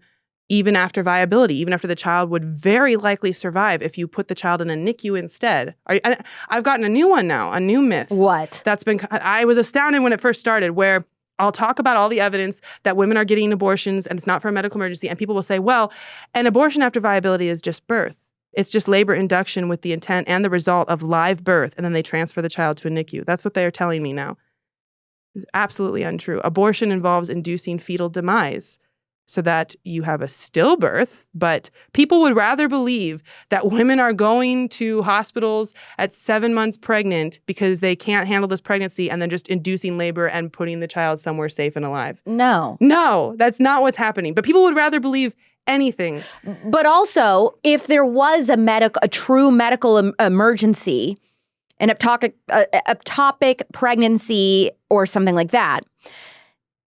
even after viability, even after the child would very likely survive if you put the child in a NICU instead? I've gotten a new one now, a new myth. What? I was astounded when it first started, where I'll talk about all the evidence that women are getting abortions and it's not for a medical emergency. And people will say, well, an abortion after viability is just birth. It's just labor induction with the intent and the result of live birth. And then they transfer the child to a NICU. That's what they're telling me now. It's absolutely untrue. Abortion involves inducing fetal demise so that you have a stillbirth, but people would rather believe that women are going to hospitals at 7 months pregnant because they can't handle this pregnancy and then just inducing labor and putting the child somewhere safe and alive. No, that's not what's happening. But people would rather believe anything. But also, if there was a true medical emergency, an ectopic pregnancy or something like that,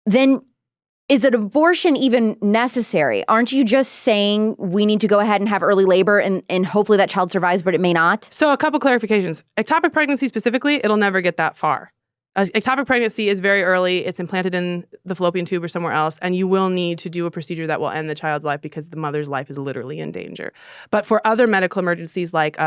then is an abortion even necessary? Aren't you just saying we need to go ahead and have early labor and hopefully that child survives, but it may not? So a couple clarifications. Ectopic pregnancy specifically, it'll never get that far. Ectopic pregnancy is very early. It's implanted in the fallopian tube or somewhere else, and you will need to do a procedure that will end the child's life because the mother's life is literally in danger. But for other medical emergencies like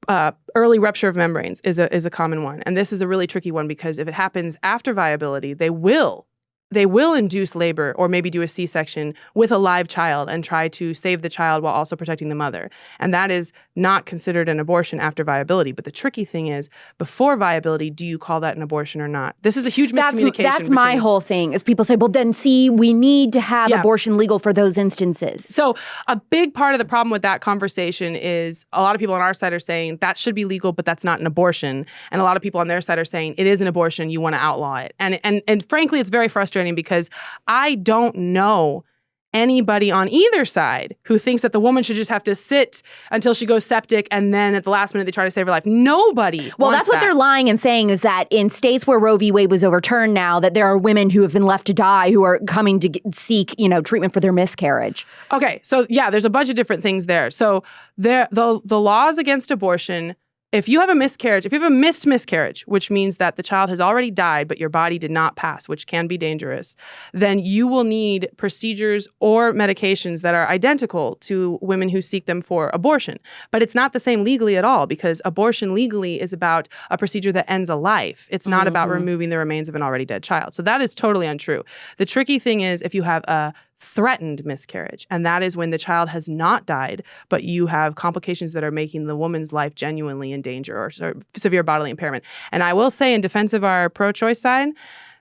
early rupture of membranes is a common one. And this is a really tricky one because if it happens after viability, they will they will induce labor or maybe do a C-section with a live child and try to save the child while also protecting the mother. And that is not considered an abortion after viability. But the tricky thing is, before viability, do you call that an abortion or not? This is a huge miscommunication. That's my whole thing, is people say, well, then see, we need to have abortion legal for those instances. So a big part of the problem with that conversation is a lot of people on our side are saying that should be legal, but that's not an abortion. And a lot of people on their side are saying it is an abortion, you want to outlaw it. And frankly, it's very frustrating because I don't know anybody on either side who thinks that the woman should just have to sit until she goes septic and then at the last minute they try to save her life. Nobody Well, wants that's what that. they're lying and saying, is that in states where Roe v. Wade was overturned now, that there are women who have been left to die who are coming to seek, treatment for their miscarriage. Okay, so yeah, there's a bunch of different things there. So the laws against abortion, if you have a miscarriage, if you have a missed miscarriage, which means that the child has already died, but your body did not pass, which can be dangerous, then you will need procedures or medications that are identical to women who seek them for abortion. But it's not the same legally at all, because abortion legally is about a procedure that ends a life. It's not about removing the remains of an already dead child. So that is totally untrue. The tricky thing is if you have a threatened miscarriage, and that is when the child has not died, but you have complications that are making the woman's life genuinely in danger or severe bodily impairment. And I will say, in defense of our pro-choice side,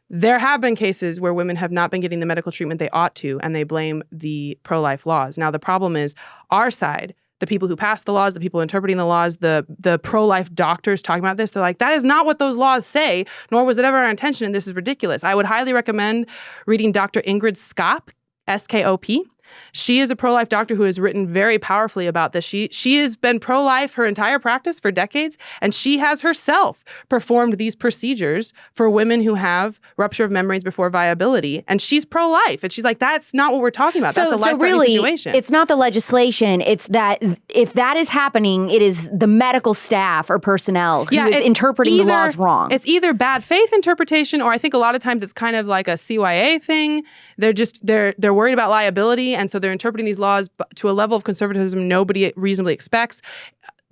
there have been cases where women have not been getting the medical treatment they ought to, and they blame the pro-life laws. Now, the problem is our side, the people who passed the laws, the people interpreting the laws, the pro-life doctors talking about this, they're like, that is not what those laws say, nor was it ever our intention, and this is ridiculous. I would highly recommend reading Dr. Ingrid Skop, S-K-O-P. She is a pro-life doctor who has written very powerfully about this. She has been pro-life her entire practice for decades, and she has herself performed these procedures for women who have rupture of membranes before viability, and she's pro-life. And she's like, that's not what we're talking about. That's a life-threatening situation. It's not the legislation. It's that if that is happening, it is the medical staff or personnel who is interpreting the laws wrong. It's either bad faith interpretation, or I think a lot of times it's kind of like a CYA thing. They're worried about liability, and so they're interpreting these laws to a level of conservatism nobody reasonably expects.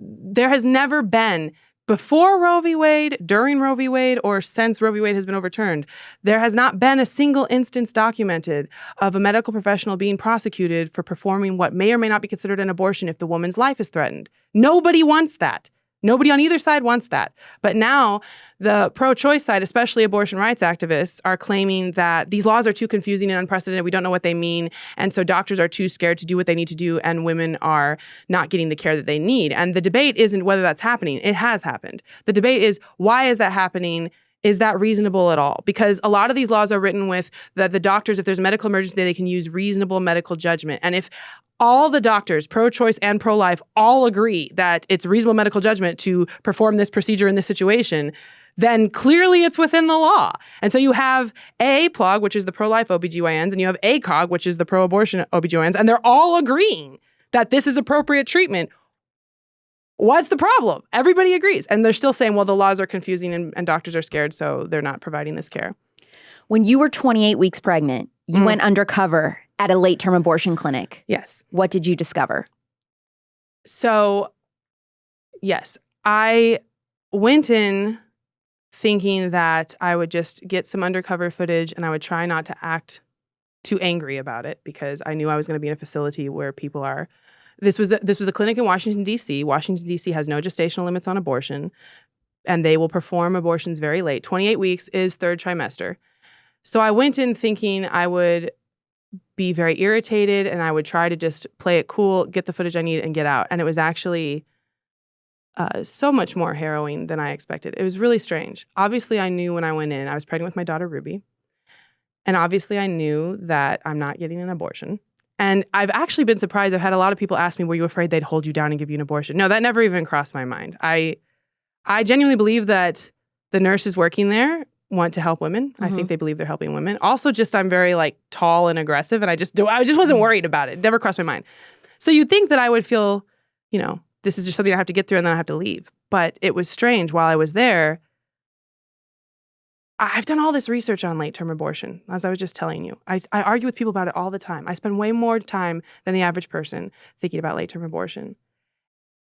There has never been, before Roe v. Wade, during Roe v. Wade, or since Roe v. Wade has been overturned, there has not been a single instance documented of a medical professional being prosecuted for performing what may or may not be considered an abortion if the woman's life is threatened. Nobody wants that. Nobody on either side wants that. But now the pro-choice side, especially abortion rights activists, are claiming that these laws are too confusing and unprecedented. We don't know what they mean. And so doctors are too scared to do what they need to do, and women are not getting the care that they need. And the debate isn't whether that's happening. It has happened. The debate is, why is that happening? Is that reasonable at all? Because a lot of these laws are written with the doctors, if there's a medical emergency, they can use reasonable medical judgment. And if all the doctors, pro-choice and pro-life, all agree that it's reasonable medical judgment to perform this procedure in this situation, then clearly it's within the law. And so you have AAPLOG, which is the pro-life OBGYNs, and you have ACOG, which is the pro-abortion OBGYNs, and they're all agreeing that this is appropriate treatment. What's the problem? Everybody agrees. And they're still saying, well, the laws are confusing and doctors are scared, so they're not providing this care. When you were 28 weeks pregnant, you went undercover at a late-term abortion clinic. Yes. What did you discover? So, yes, I went in thinking that I would just get some undercover footage and I would try not to act too angry about it, because I knew I was going to be in a facility where people are. This was a clinic in Washington, D.C. Washington, D.C. has no gestational limits on abortion, and they will perform abortions very late. 28 weeks is third trimester. So I went in thinking I would be very irritated and I would try to just play it cool, get the footage I need, and get out. And it was actually so much more harrowing than I expected. It was really strange. Obviously, I knew when I went in, I was pregnant with my daughter, Ruby. And obviously, I knew that I'm not getting an abortion. And I've actually been surprised. I've had a lot of people ask me, were you afraid they'd hold you down and give you an abortion? No, that never even crossed my mind. I genuinely believe that the nurses working there want to help women. I think they believe they're helping women. Also, just I'm very tall and aggressive, and I just wasn't worried about it. It never crossed my mind. So you'd think that I would feel, this is just something I have to get through and then I have to leave. But it was strange. While I was there, I've done all this research on late-term abortion, as I was just telling you. I argue with people about it all the time. I spend way more time than the average person thinking about late-term abortion.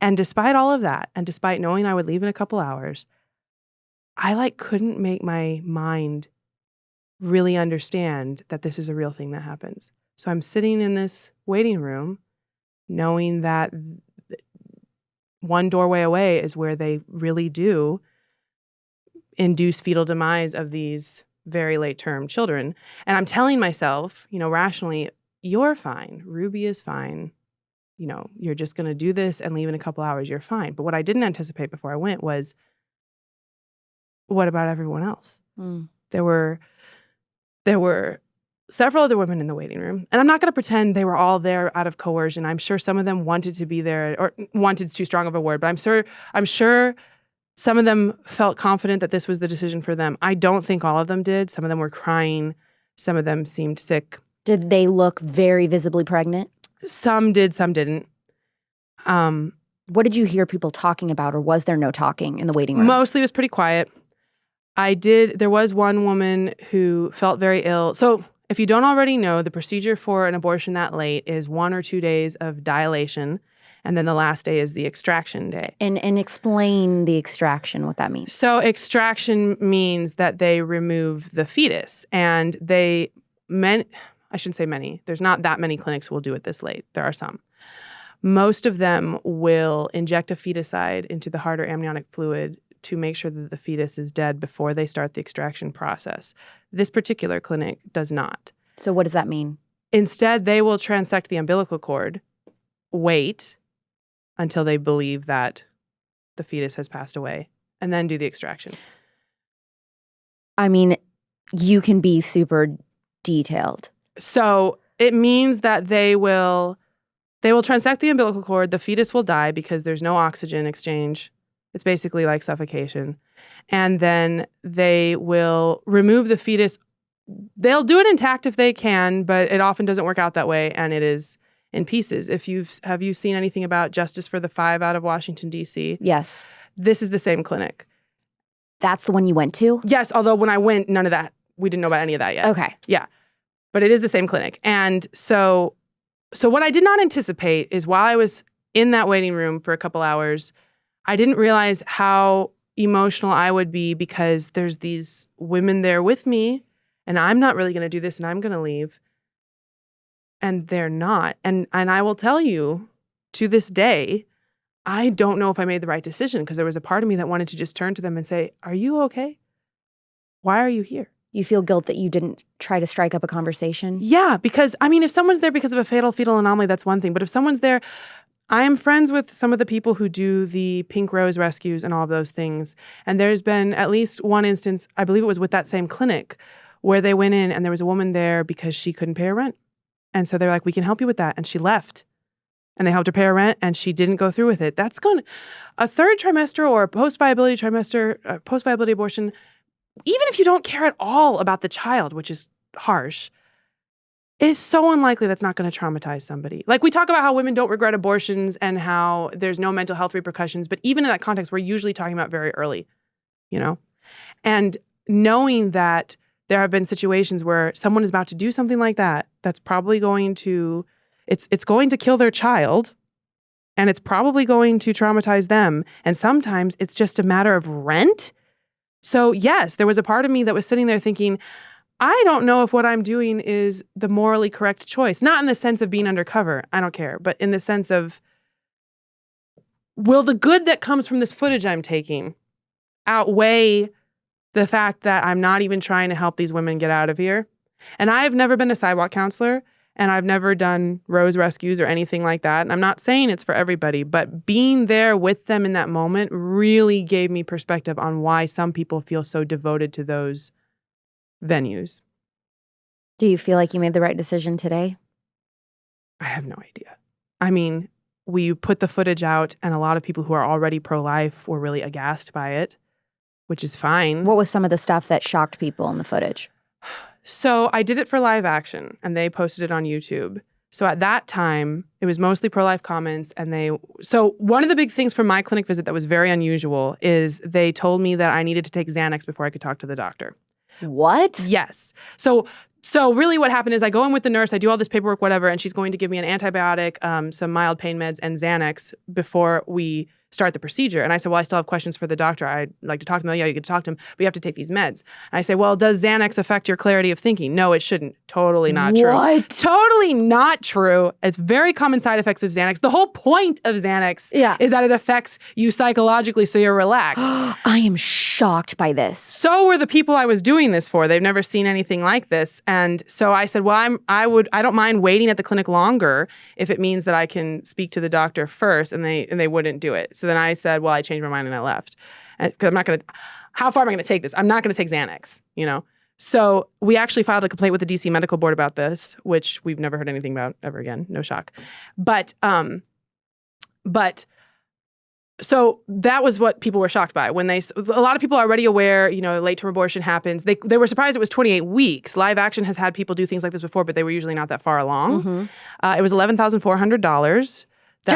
And despite all of that, and despite knowing I would leave in a couple hours, I couldn't make my mind really understand that this is a real thing that happens. So I'm sitting in this waiting room knowing that one doorway away is where they really do induce fetal demise of these very late-term children. And I'm telling myself, rationally, you're fine. Ruby is fine. You're just going to do this and leave in a couple hours. You're fine. But what I didn't anticipate before I went was, what about everyone else? Mm. There were several other women in the waiting room. And I'm not going to pretend they were all there out of coercion. I'm sure some of them wanted to be there, or wanted's too strong of a word, but I'm sure some of them felt confident that this was the decision for them. I don't think all of them did. Some of them were crying. Some of them seemed sick. Did they look very visibly pregnant? Some did, some didn't. What did you hear people talking about, or was there no talking in the waiting room? Mostly it was pretty quiet. There was one woman who felt very ill. So if you don't already know, the procedure for an abortion that late is 1 or 2 days of dilation, and then the last day is the extraction day. And explain the extraction, what that means. So extraction means that they remove the fetus, and I shouldn't say many. There's not that many clinics who will do it this late. There are some. Most of them will inject a feticide into the heart or amniotic fluid to make sure that the fetus is dead before they start the extraction process. This particular clinic does not. So what does that mean? Instead, they will transect the umbilical cord, wait until they believe that the fetus has passed away, and then do the extraction. I mean, you can be super detailed. So it means that they will transect the umbilical cord. The fetus will die because there's no oxygen exchange. It's basically like suffocation. And then they will remove the fetus. They'll do it intact if they can, but it often doesn't work out that way, and it is in pieces. Have you seen anything about Justice for the Five out of Washington, D.C.? Yes. This is the same clinic. That's the one you went to? Yes, although when I went, none of that, we didn't know about any of that yet. Okay. Yeah. But it is the same clinic. And so what I did not anticipate is while I was in that waiting room for a couple hours, I didn't realize how emotional I would be because there's these women there with me, and I'm not really going to do this, and I'm going to leave. And they're not. And I will tell you, to this day, I don't know if I made the right decision, because there was a part of me that wanted to just turn to them and say, are you okay? Why are you here? You feel guilt that you didn't try to strike up a conversation? Yeah, because, if someone's there because of a fatal fetal anomaly, that's one thing. But if someone's there, I am friends with some of the people who do the Pink Rose rescues and all of those things. And there's been at least one instance, I believe it was with that same clinic, where they went in and there was a woman there because she couldn't pay her rent. And so they're like, we can help you with that. And she left. And they helped her pay her rent, and she didn't go through with it. That's a third trimester or a post-viability trimester, post-viability abortion, even if you don't care at all about the child, which is harsh, it's so unlikely that's not going to traumatize somebody. Like, we talk about how women don't regret abortions and how there's no mental health repercussions, but even in that context, we're usually talking about very early, And knowing that there have been situations where someone is about to do something like that, that's probably going to, it's going to kill their child, and it's probably going to traumatize them. And sometimes it's just a matter of rent. So yes, there was a part of me that was sitting there thinking, I don't know if what I'm doing is the morally correct choice. Not in the sense of being undercover, I don't care, but in the sense of, will the good that comes from this footage I'm taking outweigh the fact that I'm not even trying to help these women get out of here? And I've never been a sidewalk counselor, and I've never done Rose rescues or anything like that. And I'm not saying it's for everybody, but being there with them in that moment really gave me perspective on why some people feel so devoted to those venues. Do you feel like you made the right decision today? I have no idea. We put the footage out, and a lot of people who are already pro-life were really aghast by it, which is fine. What was some of the stuff that shocked people in the footage? So I did it for Live Action, and they posted it on YouTube. So at that time, it was mostly pro-life comments, so one of the big things from my clinic visit that was very unusual is they told me that I needed to take Xanax before I could talk to the doctor. What? Yes. So really what happened is I go in with the nurse, I do all this paperwork, whatever, and she's going to give me an antibiotic, some mild pain meds, and Xanax before we start the procedure. And I said, well, I still have questions for the doctor. I'd like to talk to him. Yeah, you could talk to him, but you have to take these meds. And I say, well, does Xanax affect your clarity of thinking? No, it shouldn't. Totally not true. What? Totally not true. It's very common side effects of Xanax. The whole point of Xanax is that it affects you psychologically so you're relaxed. I am shocked by this. So were the people I was doing this for. They've never seen anything like this. And so I said, well, I don't mind waiting at the clinic longer if it means that I can speak to the doctor first, and they wouldn't do it. So then I said, well, I changed my mind and I left. Because I'm not going to, how far am I going to take this? I'm not going to take Xanax, you know? So we actually filed a complaint with the DC Medical Board about this, which we've never heard anything about ever again. No shock. So that was what people were shocked by. A lot of people are already aware, you know, late-term abortion happens. They were surprised it was 28 weeks. Live Action has had people do things like this before, but they were usually not that far along. Mm-hmm. It was $11,400.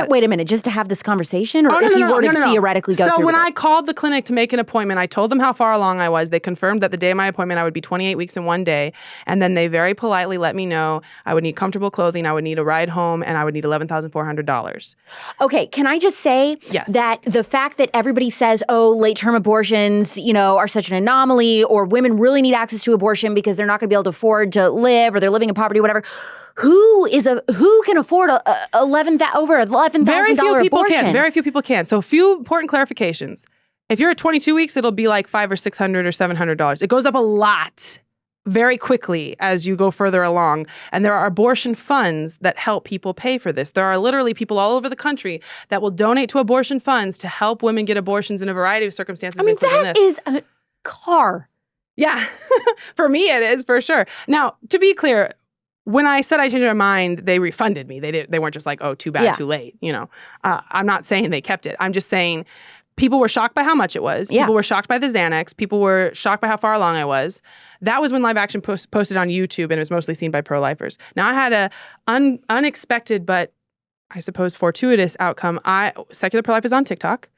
Wait a minute, just to have this conversation? Or if you were to theoretically go through So when it? I called the clinic to make an appointment, I told them how far along I was. They confirmed that the day of my appointment, I would be 28 weeks in 1 day. And then they very politely let me know I would need comfortable clothing, I would need a ride home, and I would need $11,400. Okay, can I just say that the fact that everybody says, oh, late-term abortions, you know, are such an anomaly, or women really need access to abortion because they're not going to be able to afford to live, or they're living in poverty, whatever. Who can afford over $11,000 Very few people abortion? can. Very few people can. So a few important clarifications. If you're at 22 weeks, it'll be like $500 or $600 or $700. It goes up a lot very quickly as you go further along. And there are abortion funds that help people pay for this. There are literally people all over the country that will donate to abortion funds to help women get abortions in a variety of circumstances. I mean, that is a car. Yeah. For me, it is, for sure. Now, to be clear, when I said I changed my mind, they refunded me. They weren't just like, oh, too bad, too late. You know, I'm not saying they kept it. I'm just saying people were shocked by how much it was. People were shocked by the Xanax. People were shocked by how far along I was. That was when Live Action posted on YouTube, and it was mostly seen by pro-lifers. Now, I had a unexpected, but I suppose fortuitous outcome. Secular pro-life is on TikTok.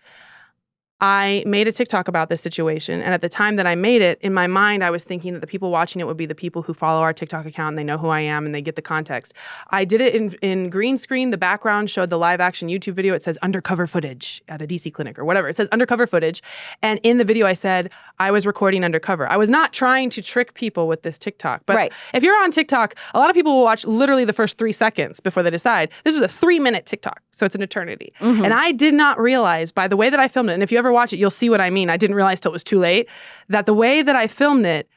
I made a TikTok about this situation, and at the time that I made it, in my mind, I was thinking that the people watching it would be the people who follow our TikTok account, and they know who I am, and they get the context. I did it in green screen. The background showed the Live Action YouTube video. It says undercover footage at a DC clinic or whatever. It says undercover footage, and in the video, I said I was recording undercover. I was not trying to trick people with this TikTok, but if you're on TikTok, a lot of people will watch literally the first 3 seconds before they decide. This was a 3-minute TikTok, so it's an eternity. Mm-hmm. And I did not realize by the way that I filmed it, and if you ever watch it, you'll see what I mean. I didn't realize till it was too late that the way that I filmed it,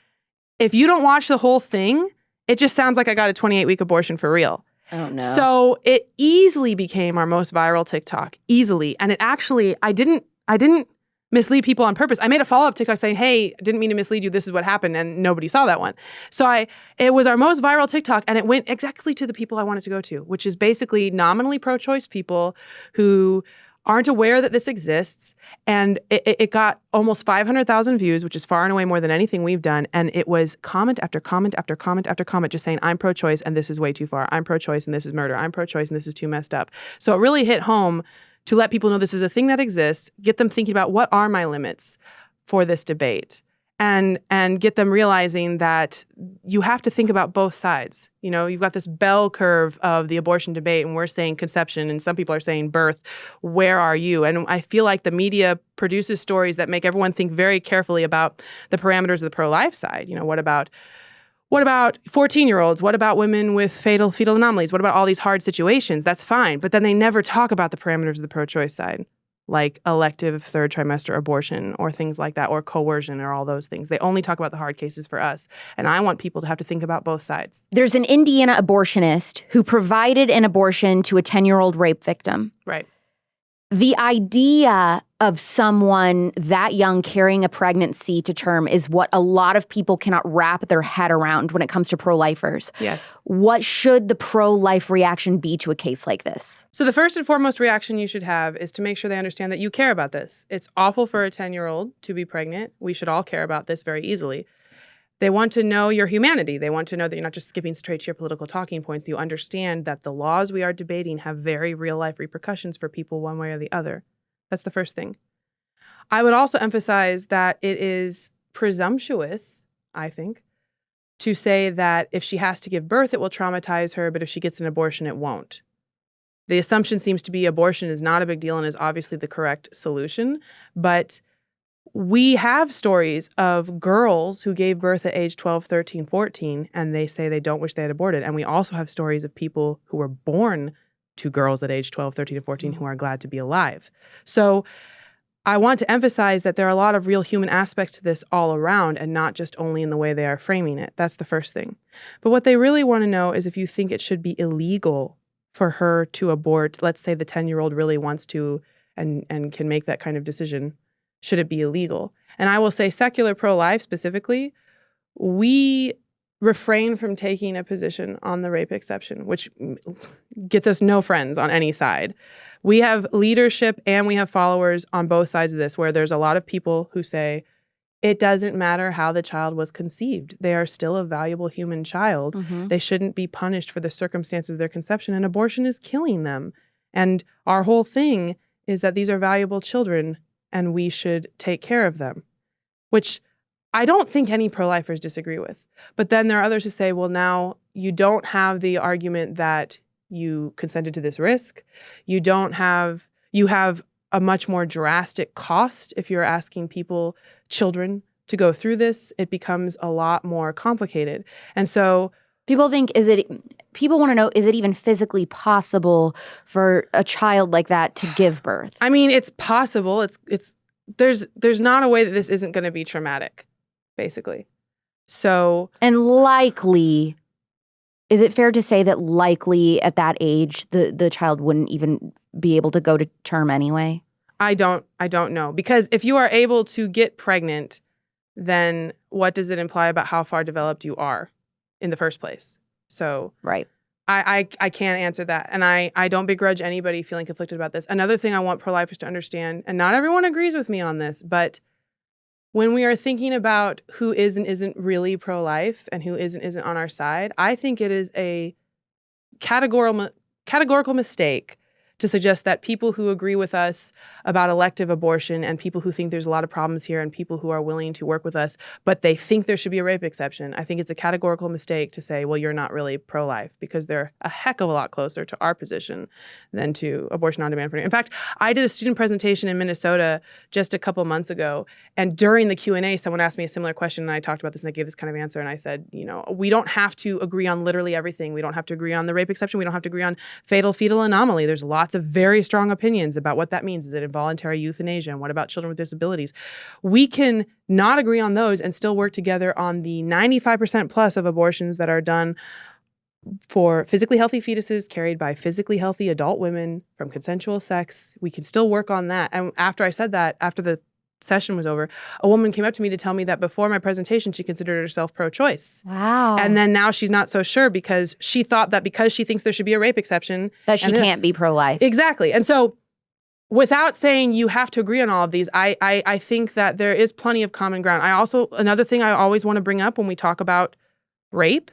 if you don't watch the whole thing, it just sounds like I got a 28-week abortion for real. Oh, no. So it easily became our most viral TikTok. Easily. And it actually, I didn't mislead people on purpose. I made a follow-up TikTok saying, hey, I didn't mean to mislead you. This is what happened. And nobody saw that one. So it was our most viral TikTok, and it went exactly to the people I wanted to go to, which is basically nominally pro-choice people who aren't aware that this exists. And it got almost 500,000 views, which is far and away more than anything we've done. And it was comment after comment after comment after comment just saying, I'm pro-choice and this is way too far. I'm pro-choice and this is murder. I'm pro-choice and this is too messed up. So it really hit home to let people know this is a thing that exists, get them thinking about what are my limits for this debate, and get them realizing that you have to think about both sides. You know, you've got this bell curve of the abortion debate, and we're saying conception, and some people are saying birth. Where are you? And I feel like the media produces stories that make everyone think very carefully about the parameters of the pro-life side. You know, what about 14-year-olds? What about women with fetal anomalies? What about all these hard situations? That's fine. But then they never talk about the parameters of the pro-choice side, like elective third trimester abortion or things like that, or coercion or all those things. They only talk about the hard cases for us. And I want people to have to think about both sides. There's an Indiana abortionist who provided an abortion to a 10-year-old rape victim. Right. The idea of someone that young carrying a pregnancy to term is what a lot of people cannot wrap their head around when it comes to pro-lifers. Yes. What should the pro-life reaction be to a case like this? So the first and foremost reaction you should have is to make sure they understand that you care about this. It's awful for a 10-year-old to be pregnant. We should all care about this very easily. They want to know your humanity. They want to know that you're not just skipping straight to your political talking points. You understand that the laws we are debating have very real-life repercussions for people one way or the other. That's the first thing. I would also emphasize that it is presumptuous, I think, to say that if she has to give birth, it will traumatize her, but if she gets an abortion, it won't. The assumption seems to be abortion is not a big deal and is obviously the correct solution. But we have stories of girls who gave birth at age 12, 13, 14, and they say they don't wish they had aborted. And we also have stories of people who were born to girls at age 12, 13, and 14 who are glad to be alive. So I want to emphasize that there are a lot of real human aspects to this all around and not just only in the way they are framing it. That's the first thing. But what they really want to know is if you think it should be illegal for her to abort. Let's say the 10-year-old really wants to and can make that kind of decision. Should it be illegal? And I will say secular pro-life specifically, we refrain from taking a position on the rape exception, which gets us no friends on any side. We have leadership and we have followers on both sides of this, where there's a lot of people who say, it doesn't matter how the child was conceived. They are still a valuable human child. Mm-hmm. They shouldn't be punished for the circumstances of their conception, and abortion is killing them. And our whole thing is that these are valuable children and we should take care of them, which I don't think any pro-lifers disagree with. But then there are others who say, well, now you don't have the argument that you consented to this risk. You have a much more drastic cost if you're asking children to go through this. It becomes a lot more complicated. And so people want to know, is it even physically possible for a child like that to give birth? I mean, it's possible. There's not a way that this isn't going to be traumatic, basically. So, and likely, is it fair to say that likely at that age the child wouldn't even be able to go to term anyway? I don't know. Because if you are able to get pregnant, then what does it imply about how far developed you are in the first place? So right. I can't answer that. And I don't begrudge anybody feeling conflicted about this. Another thing I want pro-lifers to understand, and not everyone agrees with me on this, but when we are thinking about who is and isn't really pro-life and who is and isn't on our side, I think it is a categorical mistake to suggest that people who agree with us about elective abortion and people who think there's a lot of problems here and people who are willing to work with us, but they think there should be a rape exception, I think it's a categorical mistake to say, well, you're not really pro-life, because they're a heck of a lot closer to our position than to abortion on demand. In fact, I did a student presentation in Minnesota just a couple months ago, and during the Q&A, someone asked me a similar question, and I talked about this, and I gave this kind of answer, and I said, we don't have to agree on literally everything. We don't have to agree on the rape exception. We don't have to agree on fatal fetal anomaly. There's lots of very strong opinions about what that means. Is it involuntary euthanasia? And what about children with disabilities? We can not agree on those and still work together on the 95% plus of abortions that are done for physically healthy fetuses carried by physically healthy adult women from consensual sex. We can still work on that. And after I said that, after the session was over, a woman came up to me to tell me that before my presentation, she considered herself pro-choice. Wow. And then now she's not so sure because she thought that because she thinks there should be a rape exception, that she can't be pro-life. Exactly. And so without saying you have to agree on all of these, I think that there is plenty of common ground. Another thing I always want to bring up when we talk about rape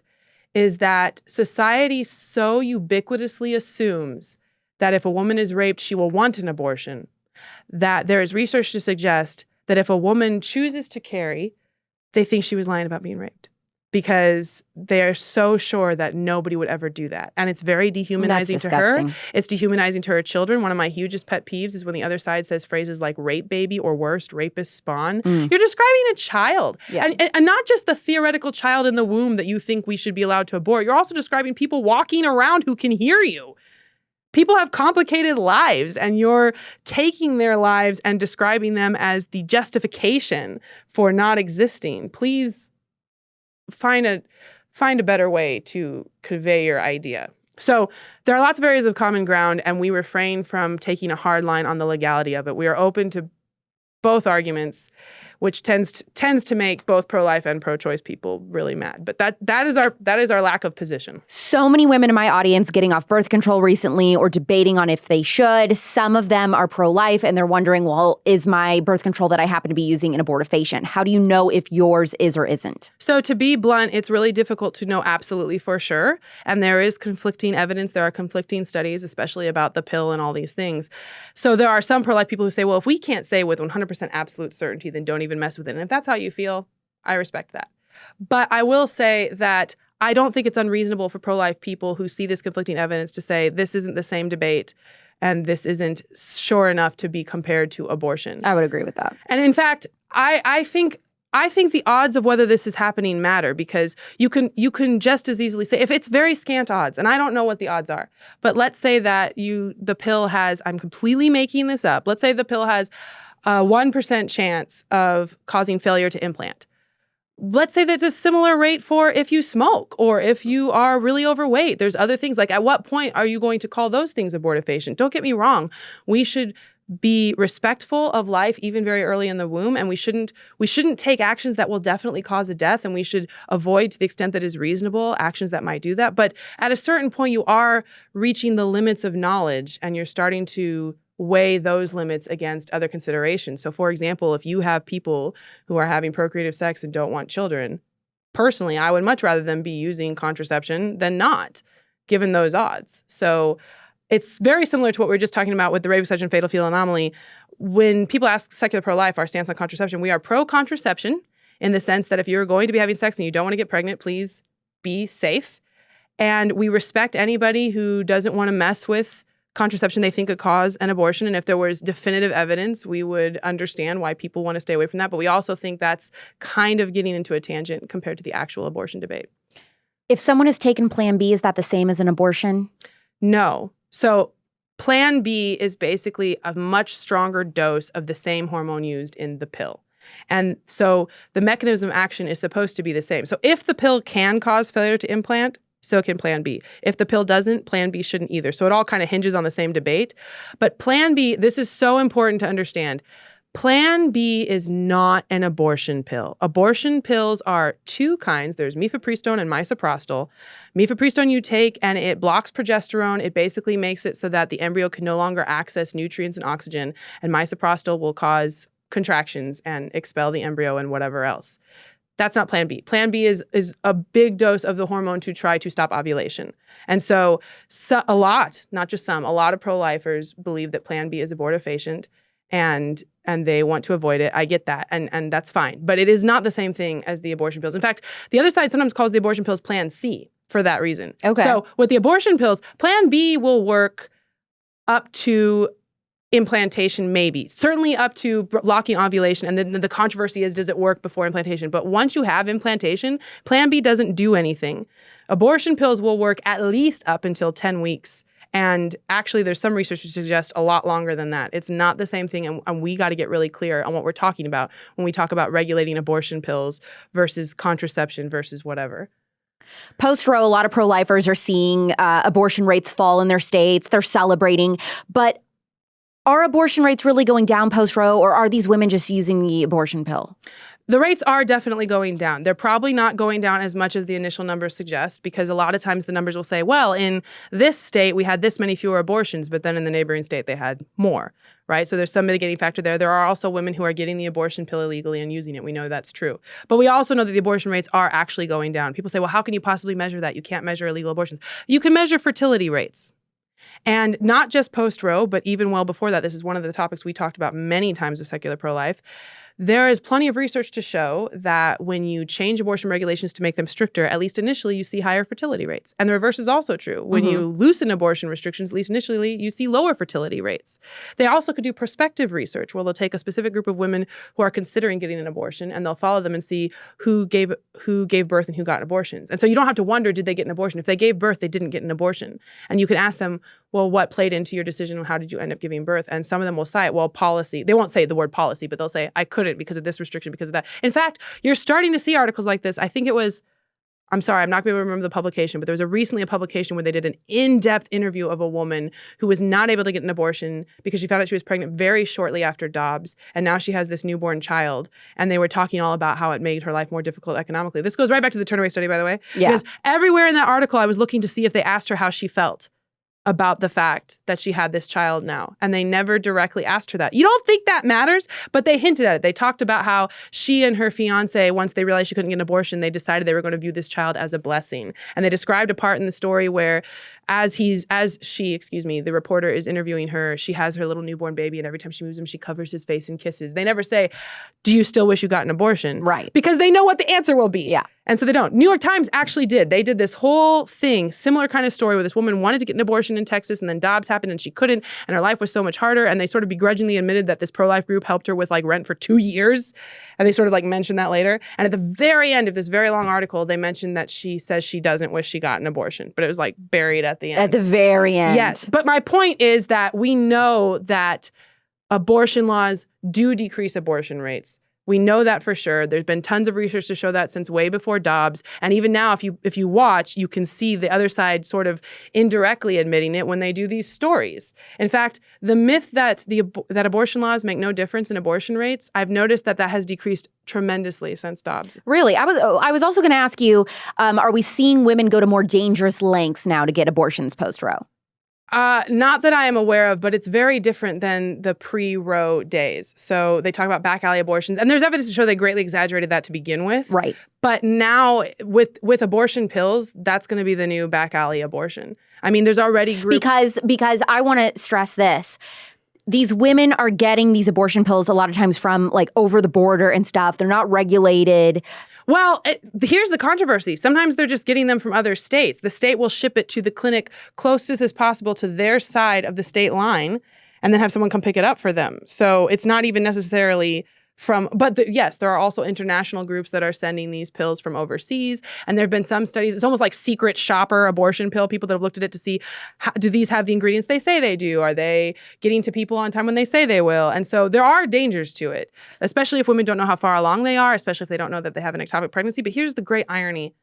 is that society so ubiquitously assumes that if a woman is raped, she will want an abortion, that there is research to suggest that if a woman chooses to carry, they think she was lying about being raped because they are so sure that nobody would ever do that. And it's very dehumanizing to her. It's dehumanizing to her children. One of my hugest pet peeves is when the other side says phrases like rape baby or worse, rapist spawn. You're describing a child. Yeah. And not just the theoretical child in the womb that you think we should be allowed to abort. You're also describing people walking around who can hear you. People have complicated lives, and you're taking their lives and describing them as the justification for not existing. Please find a better way to convey your idea. So there are lots of areas of common ground, and we refrain from taking a hard line on the legality of it. We are open to both arguments, which tends to make both pro-life and pro-choice people really mad. But that is our lack of position. So many women in my audience getting off birth control recently or debating on if they should. Some of them are pro-life and they're wondering, well, is my birth control that I happen to be using an abortifacient? How do you know if yours is or isn't? So to be blunt, it's really difficult to know absolutely for sure. And there is conflicting evidence. There are conflicting studies, especially about the pill and all these things. So there are some pro-life people who say, well, if we can't say with 100% absolute certainty, then don't even mess with it. And if that's how you feel, I respect that. But I will say that I don't think it's unreasonable for pro-life people who see this conflicting evidence to say this isn't the same debate and this isn't sure enough to be compared to abortion. I would agree with that. And in fact, I think the odds of whether this is happening matter, because you can just as easily say, if it's very scant odds, and I don't know what the odds are, but let's say that the pill has, I'm completely making this up, let's say the pill has a 1% chance of causing failure to implant. Let's say that's a similar rate for if you smoke or if you are really overweight. There's other things. Like, at what point are you going to call those things abortifacient? Don't get me wrong. We should be respectful of life even very early in the womb, and we shouldn't take actions that will definitely cause a death, and we should avoid, to the extent that is reasonable, actions that might do that. But at a certain point, you are reaching the limits of knowledge, and you're starting to weigh those limits against other considerations. So, for example, if you have people who are having procreative sex and don't want children, personally, I would much rather them be using contraception than not, given those odds. So it's very similar to what we were just talking about with the rape, such and fatal fetal anomaly. When people ask secular pro-life our stance on contraception, we are pro-contraception in the sense that if you're going to be having sex and you don't want to get pregnant, please be safe. And we respect anybody who doesn't want to mess with contraception they think could cause an abortion. And if there was definitive evidence, we would understand why people want to stay away from that. But we also think that's kind of getting into a tangent compared to the actual abortion debate. If someone has taken Plan B, is that the same as an abortion? No. So Plan B is basically a much stronger dose of the same hormone used in the pill. And so the mechanism of action is supposed to be the same. So if the pill can cause failure to implant, so can Plan B. If the pill doesn't, Plan B shouldn't either. So it all kind of hinges on the same debate. But Plan B, this is so important to understand. Plan B is not an abortion pill. Abortion pills are two kinds. There's mifepristone and misoprostol. Mifepristone you take and it blocks progesterone. It basically makes it so that the embryo can no longer access nutrients and oxygen. And misoprostol will cause contractions and expel the embryo and whatever else. That's not Plan B. Plan B is a big dose of the hormone to try to stop ovulation. And so a lot, not just some, a lot of pro-lifers believe that Plan B is abortifacient and they want to avoid it. I get that, and that's fine. But it is not the same thing as the abortion pills. In fact, the other side sometimes calls the abortion pills Plan C for that reason. Okay. So with the abortion pills, Plan B will work up to implantation, maybe. Certainly up to blocking ovulation. And then the controversy is, does it work before implantation? But once you have implantation, Plan B doesn't do anything. Abortion pills will work at least up until 10 weeks. And actually, there's some research to suggest a lot longer than that. It's not the same thing, and we got to get really clear on what we're talking about when we talk about regulating abortion pills versus contraception versus whatever. Post-Roe, a lot of pro-lifers are seeing abortion rates fall in their states. They're celebrating. But are abortion rates really going down post-Roe, or are these women just using the abortion pill? The rates are definitely going down. They're probably not going down as much as the initial numbers suggest, because a lot of times the numbers will say, well, in this state, we had this many fewer abortions, but then in the neighboring state, they had more, right? So there's some mitigating factor there. There are also women who are getting the abortion pill illegally and using it. We know that's true. But we also know that the abortion rates are actually going down. People say, well, how can you possibly measure that? You can't measure illegal abortions. You can measure fertility rates. And not just post-Roe, but even well before that. This is one of the topics we talked about many times with secular pro-life. There is plenty of research to show that when you change abortion regulations to make them stricter, at least initially, you see higher fertility rates. And the reverse is also true. When you loosen abortion restrictions, at least initially, you see lower fertility rates. They also could do prospective research, where they'll take a specific group of women who are considering getting an abortion, and they'll follow them and see who gave birth and who got abortions. And so you don't have to wonder, did they get an abortion? If they gave birth, they didn't get an abortion. And you can ask them, well, what played into your decision, and how did you end up giving birth? And some of them will cite, well, policy. They won't say the word policy, but they'll say, I couldn't because of this restriction, because of that. In fact, you're starting to see articles like this. I think it was, I'm sorry, I'm not going to remember the publication, but there was recently a publication where they did an in-depth interview of a woman who was not able to get an abortion because she found out she was pregnant very shortly after Dobbs, and now she has this newborn child. And they were talking all about how it made her life more difficult economically. This goes right back to the Turnaway study, by the way. Yeah. Because everywhere in that article, I was looking to see if they asked her how she felt about the fact that she had this child now. And they never directly asked her that. You don't think that matters, but they hinted at it. They talked about how she and her fiance, once they realized she couldn't get an abortion, they decided they were going to view this child as a blessing. And they described a part in the story where the reporter is interviewing her, she has her little newborn baby, and every time she moves him, she covers his face and kisses. They never say, do you still wish you got an abortion? Right. Because they know what the answer will be. Yeah. And so they don't. New York Times actually did. They did this whole thing, similar kind of story where this woman wanted to get an abortion in Texas and then Dobbs happened and she couldn't and her life was so much harder. And they sort of begrudgingly admitted that this pro-life group helped her with like rent for 2 years. And they sort of like mentioned that later. And at the very end of this very long article, they mentioned that she says she doesn't wish she got an abortion. But it was like buried at the end. At the very end. Yes. But my point is that we know that abortion laws do decrease abortion rates. We know that for sure. There's been tons of research to show that since way before Dobbs. And even now, if you watch, you can see the other side sort of indirectly admitting it when they do these stories. In fact, the myth that that abortion laws make no difference in abortion rates, I've noticed that has decreased tremendously since Dobbs. Really? I was also going to ask you, are we seeing women go to more dangerous lengths now to get abortions post-Roe? Not that I am aware of, but it's very different than the pre-Roe days. So they talk about back alley abortions, and there's evidence to show they greatly exaggerated that to begin with. Right. But now with abortion pills, that's going to be the new back alley abortion. I mean, there's already groups. Because I want to stress this. These women are getting these abortion pills a lot of times from like over the border and stuff. They're not regulated. Well, here's the controversy. Sometimes they're just getting them from other states. The state will ship it to the clinic closest as possible to their side of the state line and then have someone come pick it up for them. So it's not even necessarily yes, there are also international groups that are sending these pills from overseas. And there have been some studies, it's almost like secret shopper abortion pill, people that have looked at it to see, do these have the ingredients they say they do? Are they getting to people on time when they say they will? And so there are dangers to it, especially if women don't know how far along they are, especially if they don't know that they have an ectopic pregnancy. But here's the great irony.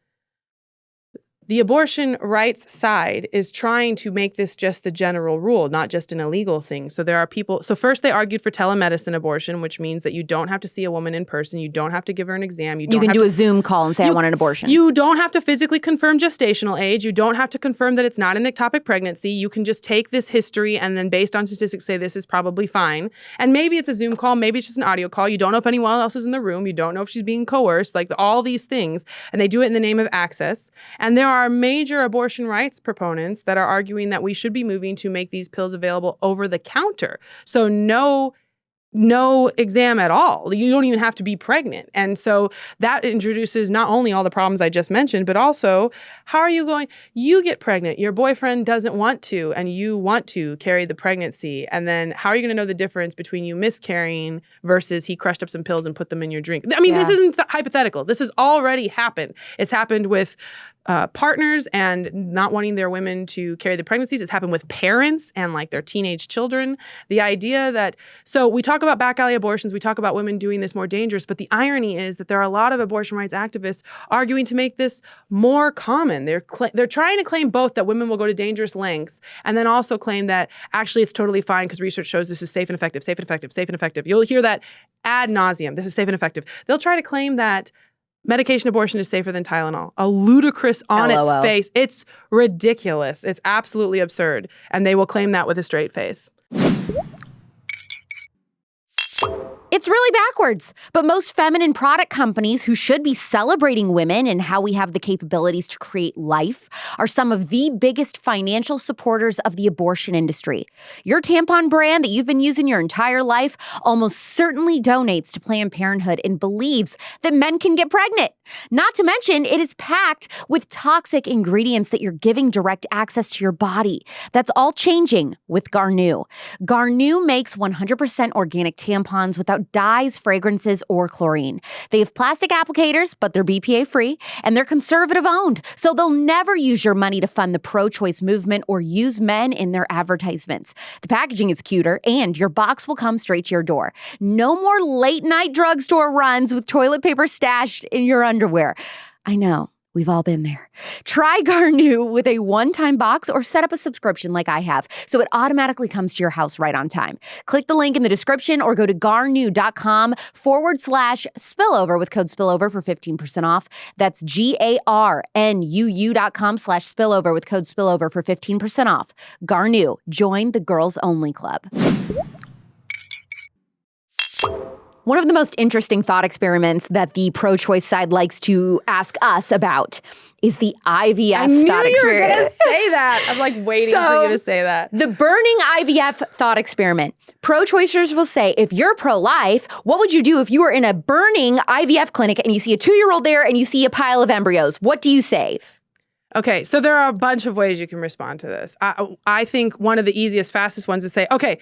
The abortion rights side is trying to make this just the general rule, not just an illegal thing. So there are people. So first they argued for telemedicine abortion, which means that you don't have to see a woman in person. You don't have to give her an exam. You can do a Zoom call and say, I want an abortion. You don't have to physically confirm gestational age. You don't have to confirm that it's not an ectopic pregnancy. You can just take this history and then based on statistics say this is probably fine. And maybe it's a Zoom call. Maybe it's just an audio call. You don't know if anyone else is in the room. You don't know if she's being coerced, like all these things. And they do it in the name of access. And there are major abortion rights proponents that are arguing that we should be moving to make these pills available over the counter. So no exam at all. You don't even have to be pregnant. And so that introduces not only all the problems I just mentioned, but also how are you going, you get pregnant, your boyfriend doesn't want to, and you want to carry the pregnancy. And then how are you going to know the difference between you miscarrying versus he crushed up some pills and put them in your drink? I mean, This isn't hypothetical. This has already happened. It's happened with partners and not wanting their women to carry the pregnancies. It's happened with parents and like their teenage children. The idea that, so we talk about back alley abortions, we talk about women doing this more dangerous, but the irony is that there are a lot of abortion rights activists arguing to make this more common. They're trying to claim both that women will go to dangerous lengths and then also claim that actually it's totally fine because research shows this is safe and effective, safe and effective, safe and effective. You'll hear that ad nauseum. This is safe and effective. They'll try to claim that medication abortion is safer than Tylenol. A ludicrous on its face. It's ridiculous. It's absolutely absurd. And they will claim that with a straight face. It's really backwards. But most feminine product companies who should be celebrating women and how we have the capabilities to create life are some of the biggest financial supporters of the abortion industry. Your tampon brand that you've been using your entire life almost certainly donates to Planned Parenthood and believes that men can get pregnant. Not to mention, it is packed with toxic ingredients that you're giving direct access to your body. That's all changing with Garnu. Garnu makes 100% organic tampons without dyes, fragrances, or chlorine. They have plastic applicators, but they're BPA-free, and they're conservative-owned, so they'll never use your money to fund the pro-choice movement or use men in their advertisements. The packaging is cuter, and your box will come straight to your door. No more late-night drugstore runs with toilet paper stashed in your underwear. I know. We've all been there. Try Garnu with a one-time box or set up a subscription like I have, so it automatically comes to your house right on time. Click the link in the description or go to garnu.com/spillover with code spillover for 15% off. That's GARNUU.com/spillover with code spillover for 15% off. Garnu, join the girls only club. One of the most interesting thought experiments that the pro-choice side likes to ask us about is the IVF I knew thought you were experiment. going to say that. I'm like waiting for you to say that. The burning IVF thought experiment. Pro-choicers will say, if you're pro-life, what would you do if you were in a burning IVF clinic and you see a 2-year-old there and you see a pile of embryos? What do you save? Okay, so there are a bunch of ways you can respond to this. I think one of the easiest, fastest ones is say, okay,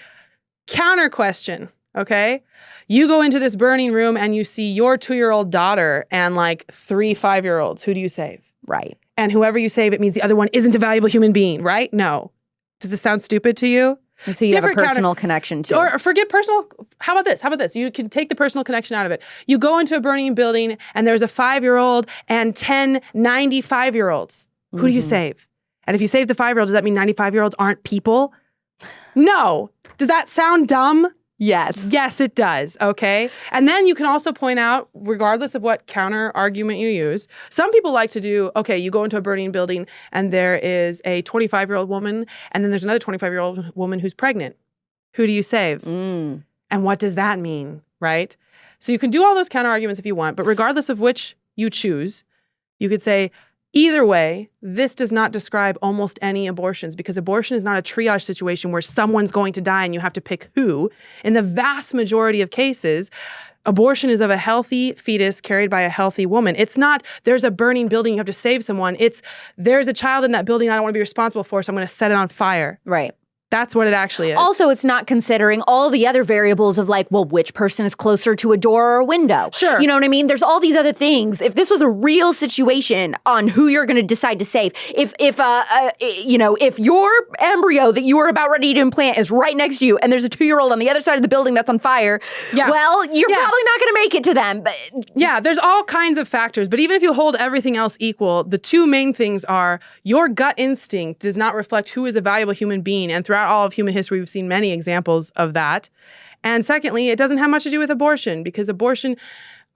counter question, okay? You go into this burning room and you see your 2-year-old daughter and like 3 5-year-olds. Who do you save? Right. And whoever you save, it means the other one isn't a valuable human being, right? No. Does this sound stupid to you? So you have a personal connection to Or forget personal. How about this? How about this? You can take the personal connection out of it. You go into a burning building and there's a 5-year-old and 10 95-year-olds. Who do you save? And if you save the 5-year-old, does that mean 95-year-olds aren't people? No. Does that sound dumb? Yes. Yes, it does. Okay. And then you can also point out, regardless of what counter argument you use, some people like to do, okay, you go into a burning building and there is a 25-year-old woman and then there's another 25-year-old woman who's pregnant. Who do you save? And what does that mean? Right? So you can do all those counter arguments if you want, but regardless of which you choose, you could say, either way, this does not describe almost any abortions because abortion is not a triage situation where someone's going to die and you have to pick who. In the vast majority of cases, abortion is of a healthy fetus carried by a healthy woman. It's not, there's a burning building, you have to save someone. It's, there's a child in that building I don't want to be responsible for, so I'm going to set it on fire. Right. That's what it actually is. Also, it's not considering all the other variables of like, well, which person is closer to a door or a window? Sure. You know what I mean? There's all these other things. If this was a real situation on who you're going to decide to save, if your embryo that you are about ready to implant is right next to you and there's a 2-year-old on the other side of the building that's on fire, well, you're probably not going to make it to them. But yeah, there's all kinds of factors. But even if you hold everything else equal, the two main things are your gut instinct does not reflect who is a valuable human being. And throughout all of human history, we've seen many examples of that. And secondly, it doesn't have much to do with abortion because abortion,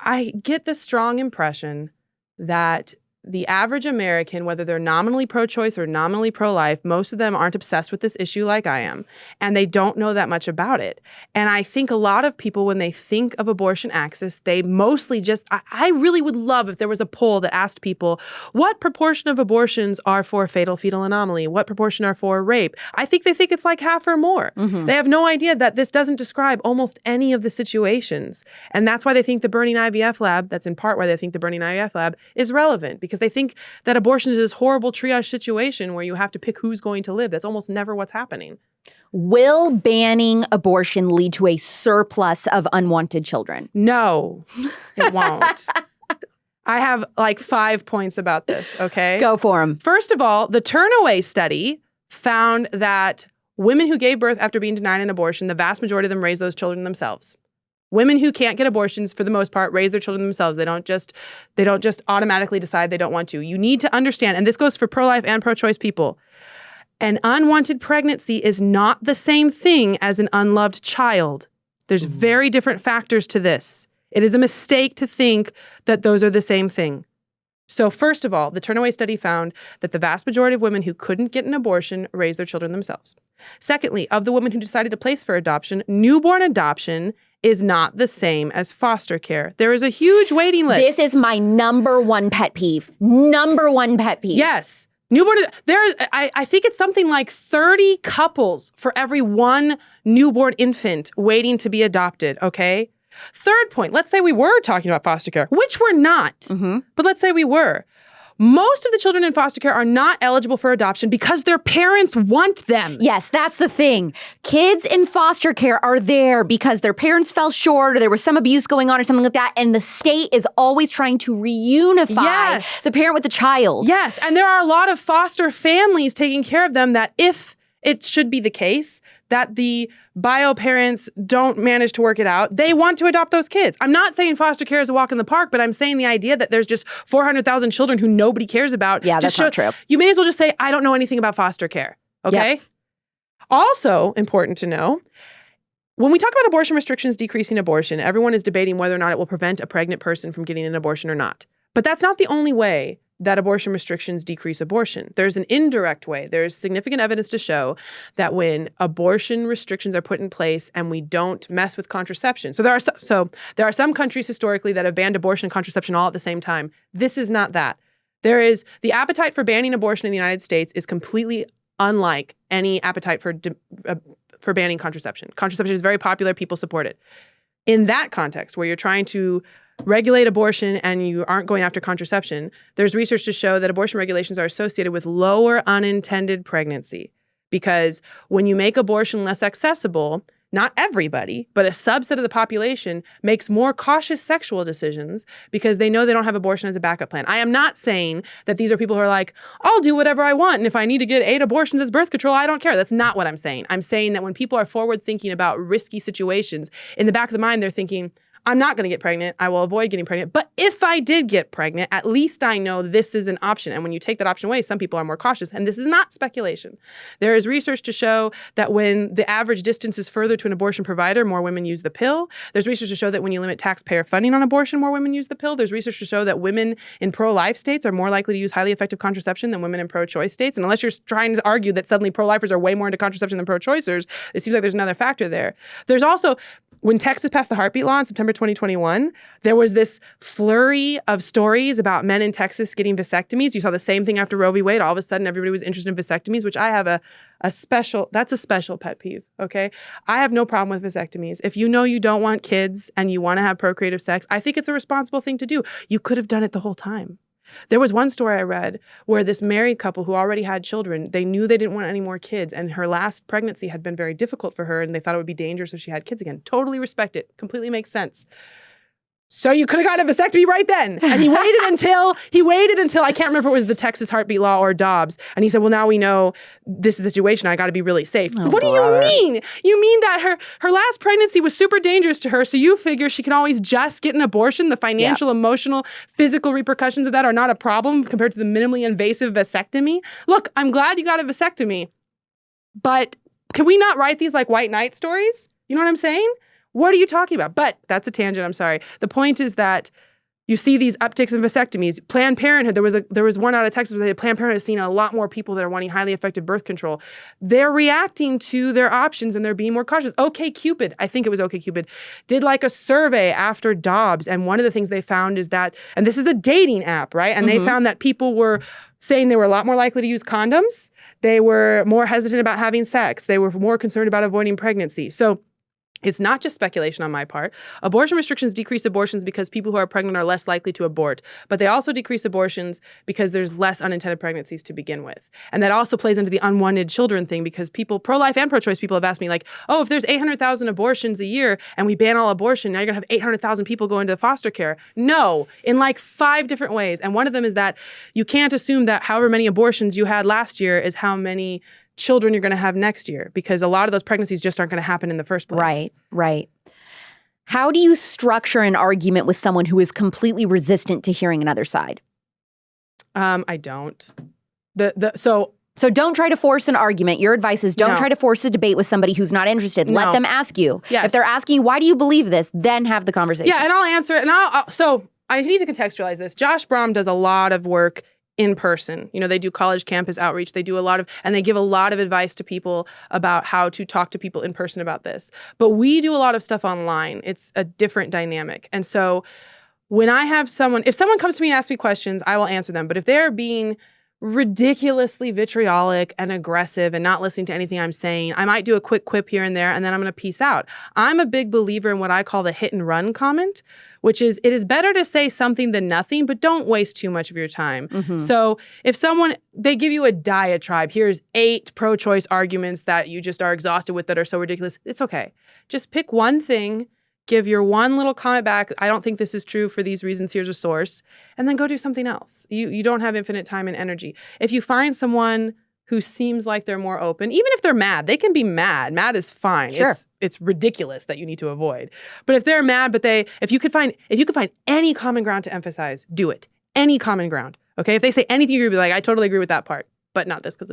I get the strong impression that the average American, whether they're nominally pro-choice or nominally pro-life, most of them aren't obsessed with this issue like I am, and they don't know that much about it. And I think a lot of people, when they think of abortion access, they mostly just, I really would love if there was a poll that asked people, what proportion of abortions are for fatal fetal anomaly? What proportion are for rape? I think they think it's like half or more. They have no idea that this doesn't describe almost any of the situations. And that's why they think the burning IVF lab, that's in part why they think the burning IVF lab is relevant, because they think that abortion is this horrible triage situation where you have to pick who's going to live. That's almost never what's happening. Will banning abortion lead to a surplus of unwanted children? No, it won't. I have like 5 points about this, okay? Go for them. First of all, the Turnaway study found that women who gave birth after being denied an abortion, the vast majority of them raised those children themselves. Women who can't get abortions, for the most part, raise their children themselves. They don't just automatically decide they don't want to. You need to understand, and this goes for pro-life and pro-choice people, an unwanted pregnancy is not the same thing as an unloved child. There's very different factors to this. It is a mistake to think that those are the same thing. So first of all, the Turnaway study found that the vast majority of women who couldn't get an abortion raised their children themselves. Secondly, of the women who decided to place for adoption, newborn adoption is not the same as foster care. There is a huge waiting list. This is my number one pet peeve. Number one pet peeve. Yes. I think it's something like 30 couples for every one newborn infant waiting to be adopted, okay? Third point, let's say we were talking about foster care, which we're not, but let's say we were. Most of the children in foster care are not eligible for adoption because their parents want them. Yes, that's the thing. Kids in foster care are there because their parents fell short or there was some abuse going on or something like that, and the state is always trying to reunify the parent with the child. Yes, and there are a lot of foster families taking care of them that if it should be the case that the bio parents don't manage to work it out, they want to adopt those kids. I'm not saying foster care is a walk in the park, but I'm saying the idea that there's just 400,000 children who nobody cares about. Yeah, that's not true. You may as well just say, I don't know anything about foster care, okay? Yep. Also important to know, when we talk about abortion restrictions decreasing abortion, everyone is debating whether or not it will prevent a pregnant person from getting an abortion or not. But that's not the only way that abortion restrictions decrease abortion. There's an indirect way. There's significant evidence to show that when abortion restrictions are put in place and we don't mess with contraception. So there are some countries historically that have banned abortion and contraception all at the same time. This is not that. There is the appetite for banning abortion in the United States is completely unlike any appetite for banning contraception. Contraception is very popular. People support it. In that context, where you're trying to regulate abortion and you aren't going after contraception, there's research to show that abortion regulations are associated with lower unintended pregnancy. Because when you make abortion less accessible, not everybody, but a subset of the population makes more cautious sexual decisions because they know they don't have abortion as a backup plan. I am not saying that these are people who are like, I'll do whatever I want, and if I need to get 8 abortions as birth control, I don't care. That's not what I'm saying. I'm saying that when people are forward thinking about risky situations, in the back of the mind, they're thinking, I'm not going to get pregnant. I will avoid getting pregnant. But if I did get pregnant, at least I know this is an option. And when you take that option away, some people are more cautious. And this is not speculation. There is research to show that when the average distance is further to an abortion provider, more women use the pill. There's research to show that when you limit taxpayer funding on abortion, more women use the pill. There's research to show that women in pro-life states are more likely to use highly effective contraception than women in pro-choice states. And unless you're trying to argue that suddenly pro-lifers are way more into contraception than pro-choicers, it seems like there's another factor there. There's also, when Texas passed the heartbeat law in September 2021, there was this flurry of stories about men in Texas getting vasectomies. You saw the same thing after Roe v. Wade. All of a sudden, everybody was interested in vasectomies, which I have that's a special pet peeve, okay? I have no problem with vasectomies. If you know you don't want kids and you want to have procreative sex, I think it's a responsible thing to do. You could have done it the whole time. There was one story I read where this married couple who already had children, they knew they didn't want any more kids, and her last pregnancy had been very difficult for her, and they thought it would be dangerous if she had kids again. Totally respect it. Completely makes sense. So you could have gotten a vasectomy right then. And he waited until, I can't remember if it was the Texas heartbeat law or Dobbs. And he said, well, now we know this is the situation. I got to be really safe. Oh, what do you mean? You mean that her last pregnancy was super dangerous to her, so you figure she can always just get an abortion? The financial, emotional, physical repercussions of that are not a problem compared to the minimally invasive vasectomy? Look, I'm glad you got a vasectomy, but can we not write these like white knight stories? You know what I'm saying? What are you talking about? But that's a tangent. I'm sorry. The point is that you see these upticks in vasectomies. Planned Parenthood, there was one out of Texas where Planned Parenthood has seen a lot more people that are wanting highly effective birth control. They're reacting to their options and they're being more cautious. OkCupid, I think it was OkCupid, did like a survey after Dobbs. And one of the things they found is that, and this is a dating app, right? And they found that people were saying they were a lot more likely to use condoms. They were more hesitant about having sex. They were more concerned about avoiding pregnancy. So it's not just speculation on my part. Abortion restrictions decrease abortions because people who are pregnant are less likely to abort. But they also decrease abortions because there's less unintended pregnancies to begin with. And that also plays into the unwanted children thing because people, pro-life and pro-choice people have asked me like, oh, if there's 800,000 abortions a year and we ban all abortion, now you're going to have 800,000 people go into foster care. No, in like 5 different ways. And one of them is that you can't assume that however many abortions you had last year is how many children you're going to have next year, because a lot of those pregnancies just aren't going to happen in the first place. Right. How do you structure an argument with someone who is completely resistant to hearing another side? I don't. So don't try to force an argument. Your advice is don't try to force a debate with somebody who's not interested. Let them ask you. Yes. If they're asking you, why do you believe this? Then have the conversation. Yeah, and I'll answer it. And so I need to contextualize this. Josh Brahm does a lot of work in person. You know, they do college campus outreach. They do and they give a lot of advice to people about how to talk to people in person about this. But we do a lot of stuff online. It's a different dynamic. And so when I have if someone comes to me and asks me questions, I will answer them. But if they're being ridiculously vitriolic and aggressive and not listening to anything I'm saying, I might do a quick quip here and there, and then I'm going to peace out. I'm a big believer in what I call the hit and run comment, which is it is better to say something than nothing, but don't waste too much of your time. So if they give you a diatribe, here's 8 pro-choice arguments that you just are exhausted with that are so ridiculous, it's okay. Just pick one thing, give your one little comment back. I don't think this is true for these reasons. Here's a source. And then go do something else. You don't have infinite time and energy. If you find someone who seems like they're more open, even if they're mad, they can be mad. Mad is fine. Sure. It's ridiculous that you need to avoid. But if they're mad, if you could find any common ground to emphasize, do it. Any common ground. Okay? If they say anything, you're gonna be like, I totally agree with that part, but not this because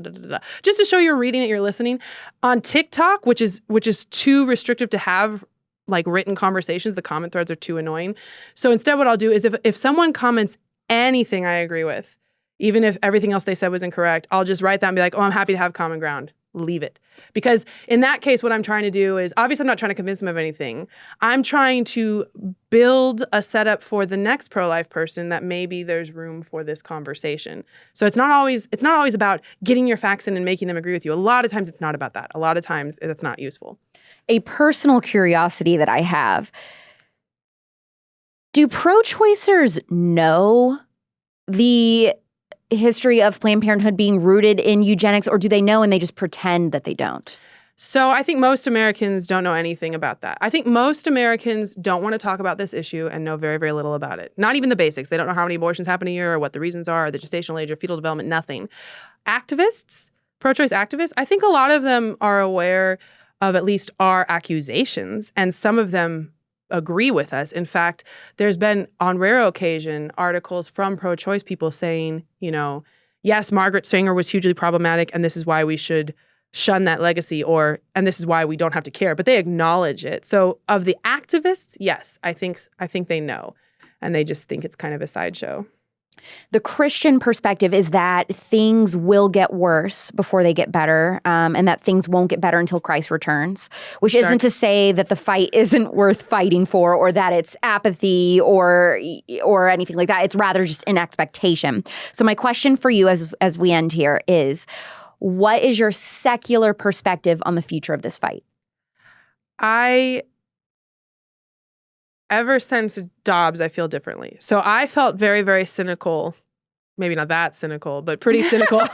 just to show you're reading it, you're listening. On TikTok, which is too restrictive to have like written conversations, the comment threads are too annoying. So instead what I'll do is if someone comments anything I agree with, Even if everything else they said was incorrect, I'll just write that and be like, oh, I'm happy to have common ground. Leave it. Because in that case, what I'm trying to do is, obviously I'm not trying to convince them of anything. I'm trying to build a setup for the next pro-life person that maybe there's room for this conversation. So it's not always about getting your facts in and making them agree with you. A lot of times it's not about that. A lot of times it's not useful. A personal curiosity that I have. Do pro-choicers know the history of Planned Parenthood being rooted in eugenics, or do they know and they just pretend that they don't? So I think most Americans don't know anything about that. I think most Americans don't want to talk about this issue and know very, very little about it. Not even the basics. They don't know how many abortions happen a year or what the reasons are, or the gestational age or fetal development, nothing. Activists, pro-choice activists, I think a lot of them are aware of at least our accusations, and some of them agree with us. In fact, there's been, on rare occasion, articles from pro-choice people saying, yes, Margaret Sanger was hugely problematic, and this is why we should shun that legacy, and this is why we don't have to care. But they acknowledge it. So of the activists, yes, I think they know, and they just think it's kind of a sideshow. The Christian perspective is that things will get worse before they get better, and that things won't get better until Christ returns, which isn't to say that the fight isn't worth fighting for, or that it's apathy or anything like that. It's rather just an expectation. So my question for you as we end here is, what is your secular perspective on the future of this fight? Ever since Dobbs, I feel differently. So I felt very, very cynical, maybe not that cynical, but pretty cynical,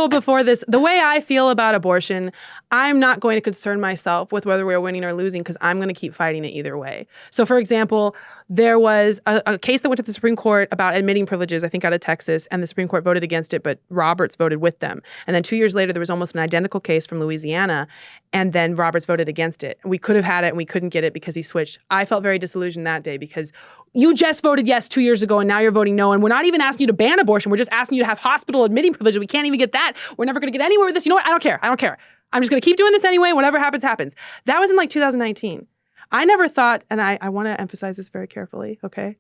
before this. The way I feel about abortion, I'm not going to concern myself with whether we're winning or losing, because I'm going to keep fighting it either way. So for example, there was a case that went to the Supreme Court about admitting privileges, I think out of Texas, and the Supreme Court voted against it, but Roberts voted with them. And then 2 years later, there was almost an identical case from Louisiana, and then Roberts voted against it. We could have had it, and we couldn't get it because he switched. I felt very disillusioned that day, because you just voted yes 2 years ago, and now you're voting no, and we're not even asking you to ban abortion. We're just asking you to have hospital admitting privileges. We can't even get that. We're never going to get anywhere with this. You know what? I don't care. I'm just going to keep doing this anyway. Whatever happens, happens. That was in 2019. I never thought, and I want to emphasize this very carefully, okay?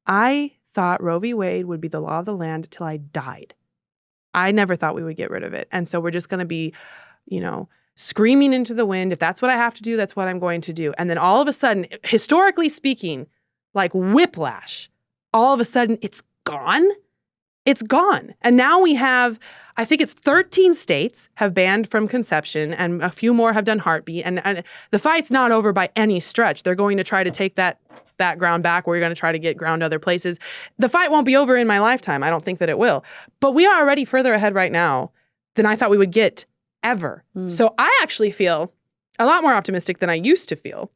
I thought Roe v. Wade would be the law of the land till I died. I never thought we would get rid of it. And so we're just going to be, screaming into the wind. If that's what I have to do, that's what I'm going to do. And then all of a sudden, historically speaking, like whiplash, all of a sudden it's gone. It's gone. And now we have, I think it's 13 states have banned from conception, and a few more have done heartbeat. And the fight's not over by any stretch. They're going to try to take that ground back. We're going to try to get ground other places. The fight won't be over in my lifetime. I don't think that it will. But we are already further ahead right now than I thought we would get ever. So I actually feel a lot more optimistic than I used to feel.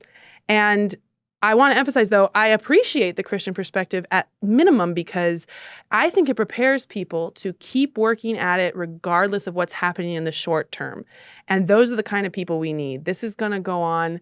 And I want to emphasize, though, I appreciate the Christian perspective at minimum, because I think it prepares people to keep working at it regardless of what's happening in the short term. And those are the kind of people we need. This is going to go on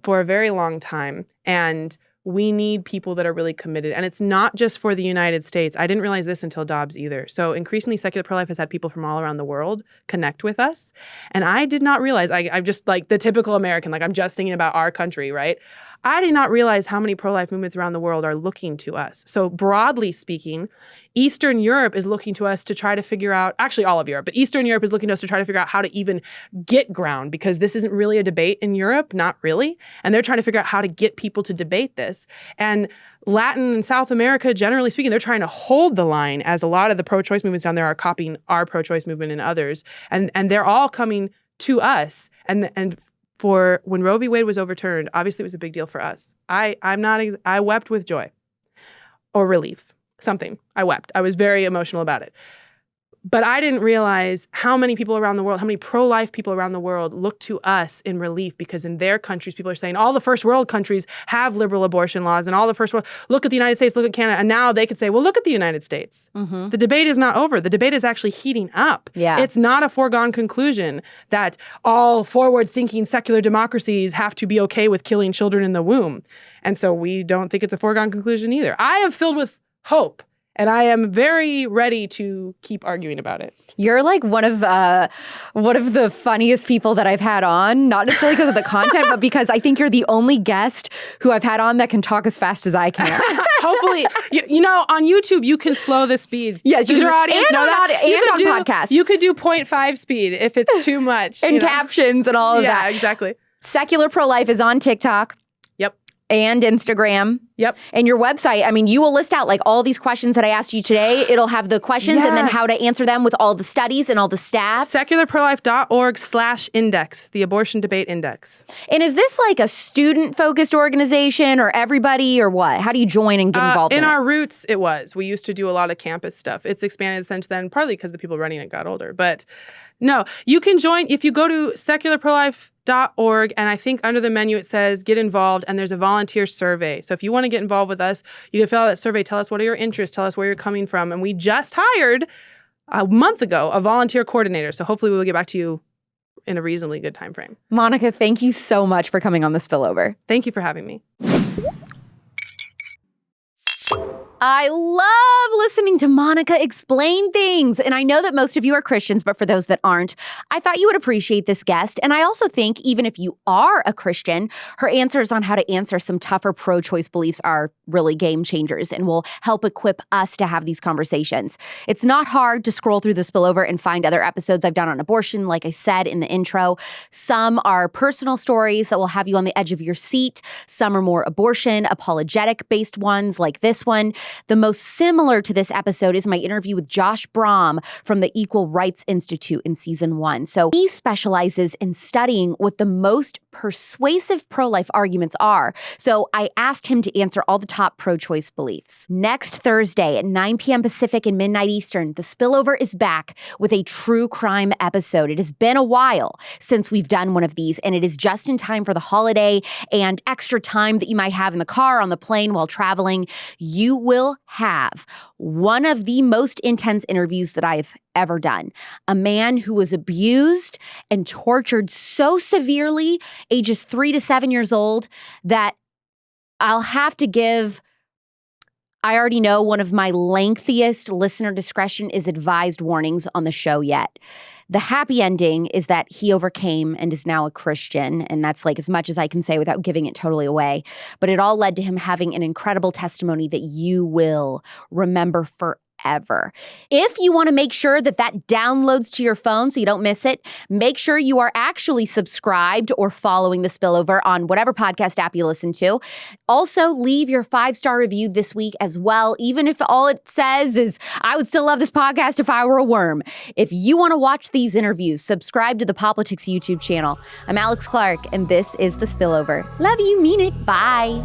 for a very long time. And we need people that are really committed. And it's not just for the United States. I didn't realize this until Dobbs either. So increasingly, secular pro-life has had people from all around the world connect with us. And I did not realize, I'm just like the typical American, like I'm just thinking about our country, right? I did not realize how many pro-life movements around the world are looking to us. So broadly speaking, Eastern Europe is looking to us to try to figure out, actually all of Europe, but Eastern Europe is looking to us to try to figure out how to even get ground, because this isn't really a debate in Europe, not really. And they're trying to figure out how to get people to debate this. And Latin and South America, generally speaking, they're trying to hold the line, as a lot of the pro-choice movements down there are copying our pro-choice movement and others. And they're all coming to us. And for when Roe v. Wade was overturned, obviously it was a big deal for us. I wept with joy or relief, something. I wept. I was very emotional about it. But I didn't realize how many people around the world, how many pro-life people around the world look to us in relief, because in their countries, people are saying all the first world countries have liberal abortion laws, and all the first world, look at the United States, look at Canada. And now they could say, well, look at the United States. Mm-hmm. The debate is not over. The debate is actually heating up. Yeah. It's not a foregone conclusion that all forward-thinking secular democracies have to be okay with killing children in the womb. And so we don't think it's a foregone conclusion either. I am filled with hope. And I am very ready to keep arguing about it. You're like one of the funniest people that I've had on, not necessarily because of the content, but because I think you're the only guest who I've had on that can talk as fast as I can. Hopefully, on YouTube, you can slow the speed. Yes, does your audience know that? And on podcasts. You could do 0.5 speed if it's too much. And captions and all of that. Yeah, exactly. Secular Pro-Life is on TikTok. Yep. And Instagram. Yep. And your website, I mean, you will list out like all these questions that I asked you today. It'll have the questions and then how to answer them with all the studies and all the stats. Secularprolife.org/index, the abortion debate index. And is this like a student-focused organization or everybody or what? How do you join and get involved in it? In our roots, it was. We used to do a lot of campus stuff. It's expanded since then, partly because the people running it got older. But no, you can join if you go to secularprolife.org, and I think under the menu it says get involved, and there's a volunteer survey. So if you want to get involved with us, you can fill out that survey, tell us what are your interests, tell us where you're coming from. And we just hired a month ago a volunteer coordinator. So hopefully we will get back to you in a reasonably good time frame. Monica, thank you so much for coming on the Spillover. Thank you for having me. I love listening to Monica explain things. And I know that most of you are Christians, but for those that aren't, I thought you would appreciate this guest. And I also think even if you are a Christian, her answers on how to answer some tougher pro-choice beliefs are really game changers and will help equip us to have these conversations. It's not hard to scroll through the Spillover and find other episodes I've done on abortion, like I said in the intro. Some are personal stories that will have you on the edge of your seat. Some are more abortion, apologetic-based ones like this one. The most similar to this episode is my interview with Josh Brahm from the Equal Rights Institute in season 1. So he specializes in studying what the most persuasive pro-life arguments are. So I asked him to answer all the top pro-choice beliefs. Next Thursday at 9 p.m. Pacific and midnight Eastern, The Spillover is back with a true crime episode. It has been a while since we've done one of these, and it is just in time for the holiday and extra time that you might have in the car, on the plane, while traveling. You will have one of the most intense interviews that I've ever done. A man who was abused and tortured so severely, ages 3 to 7 years old, that I'll have to give, I already know, one of my lengthiest listener discretion is advised warnings on the show yet. The happy ending is that he overcame and is now a Christian, and that's like as much as I can say without giving it totally away. But it all led to him having an incredible testimony that you will remember forever. If you want to make sure that that downloads to your phone so you don't miss it, make sure you are actually subscribed or following The Spillover on whatever podcast app you listen to. Also, leave your 5-star review this week as well, even if all it says is, I would still love this podcast if I were a worm. If you want to watch these interviews, subscribe to the Politics YouTube channel. I'm Alex Clark, and this is The Spillover. Love you, mean it. Bye.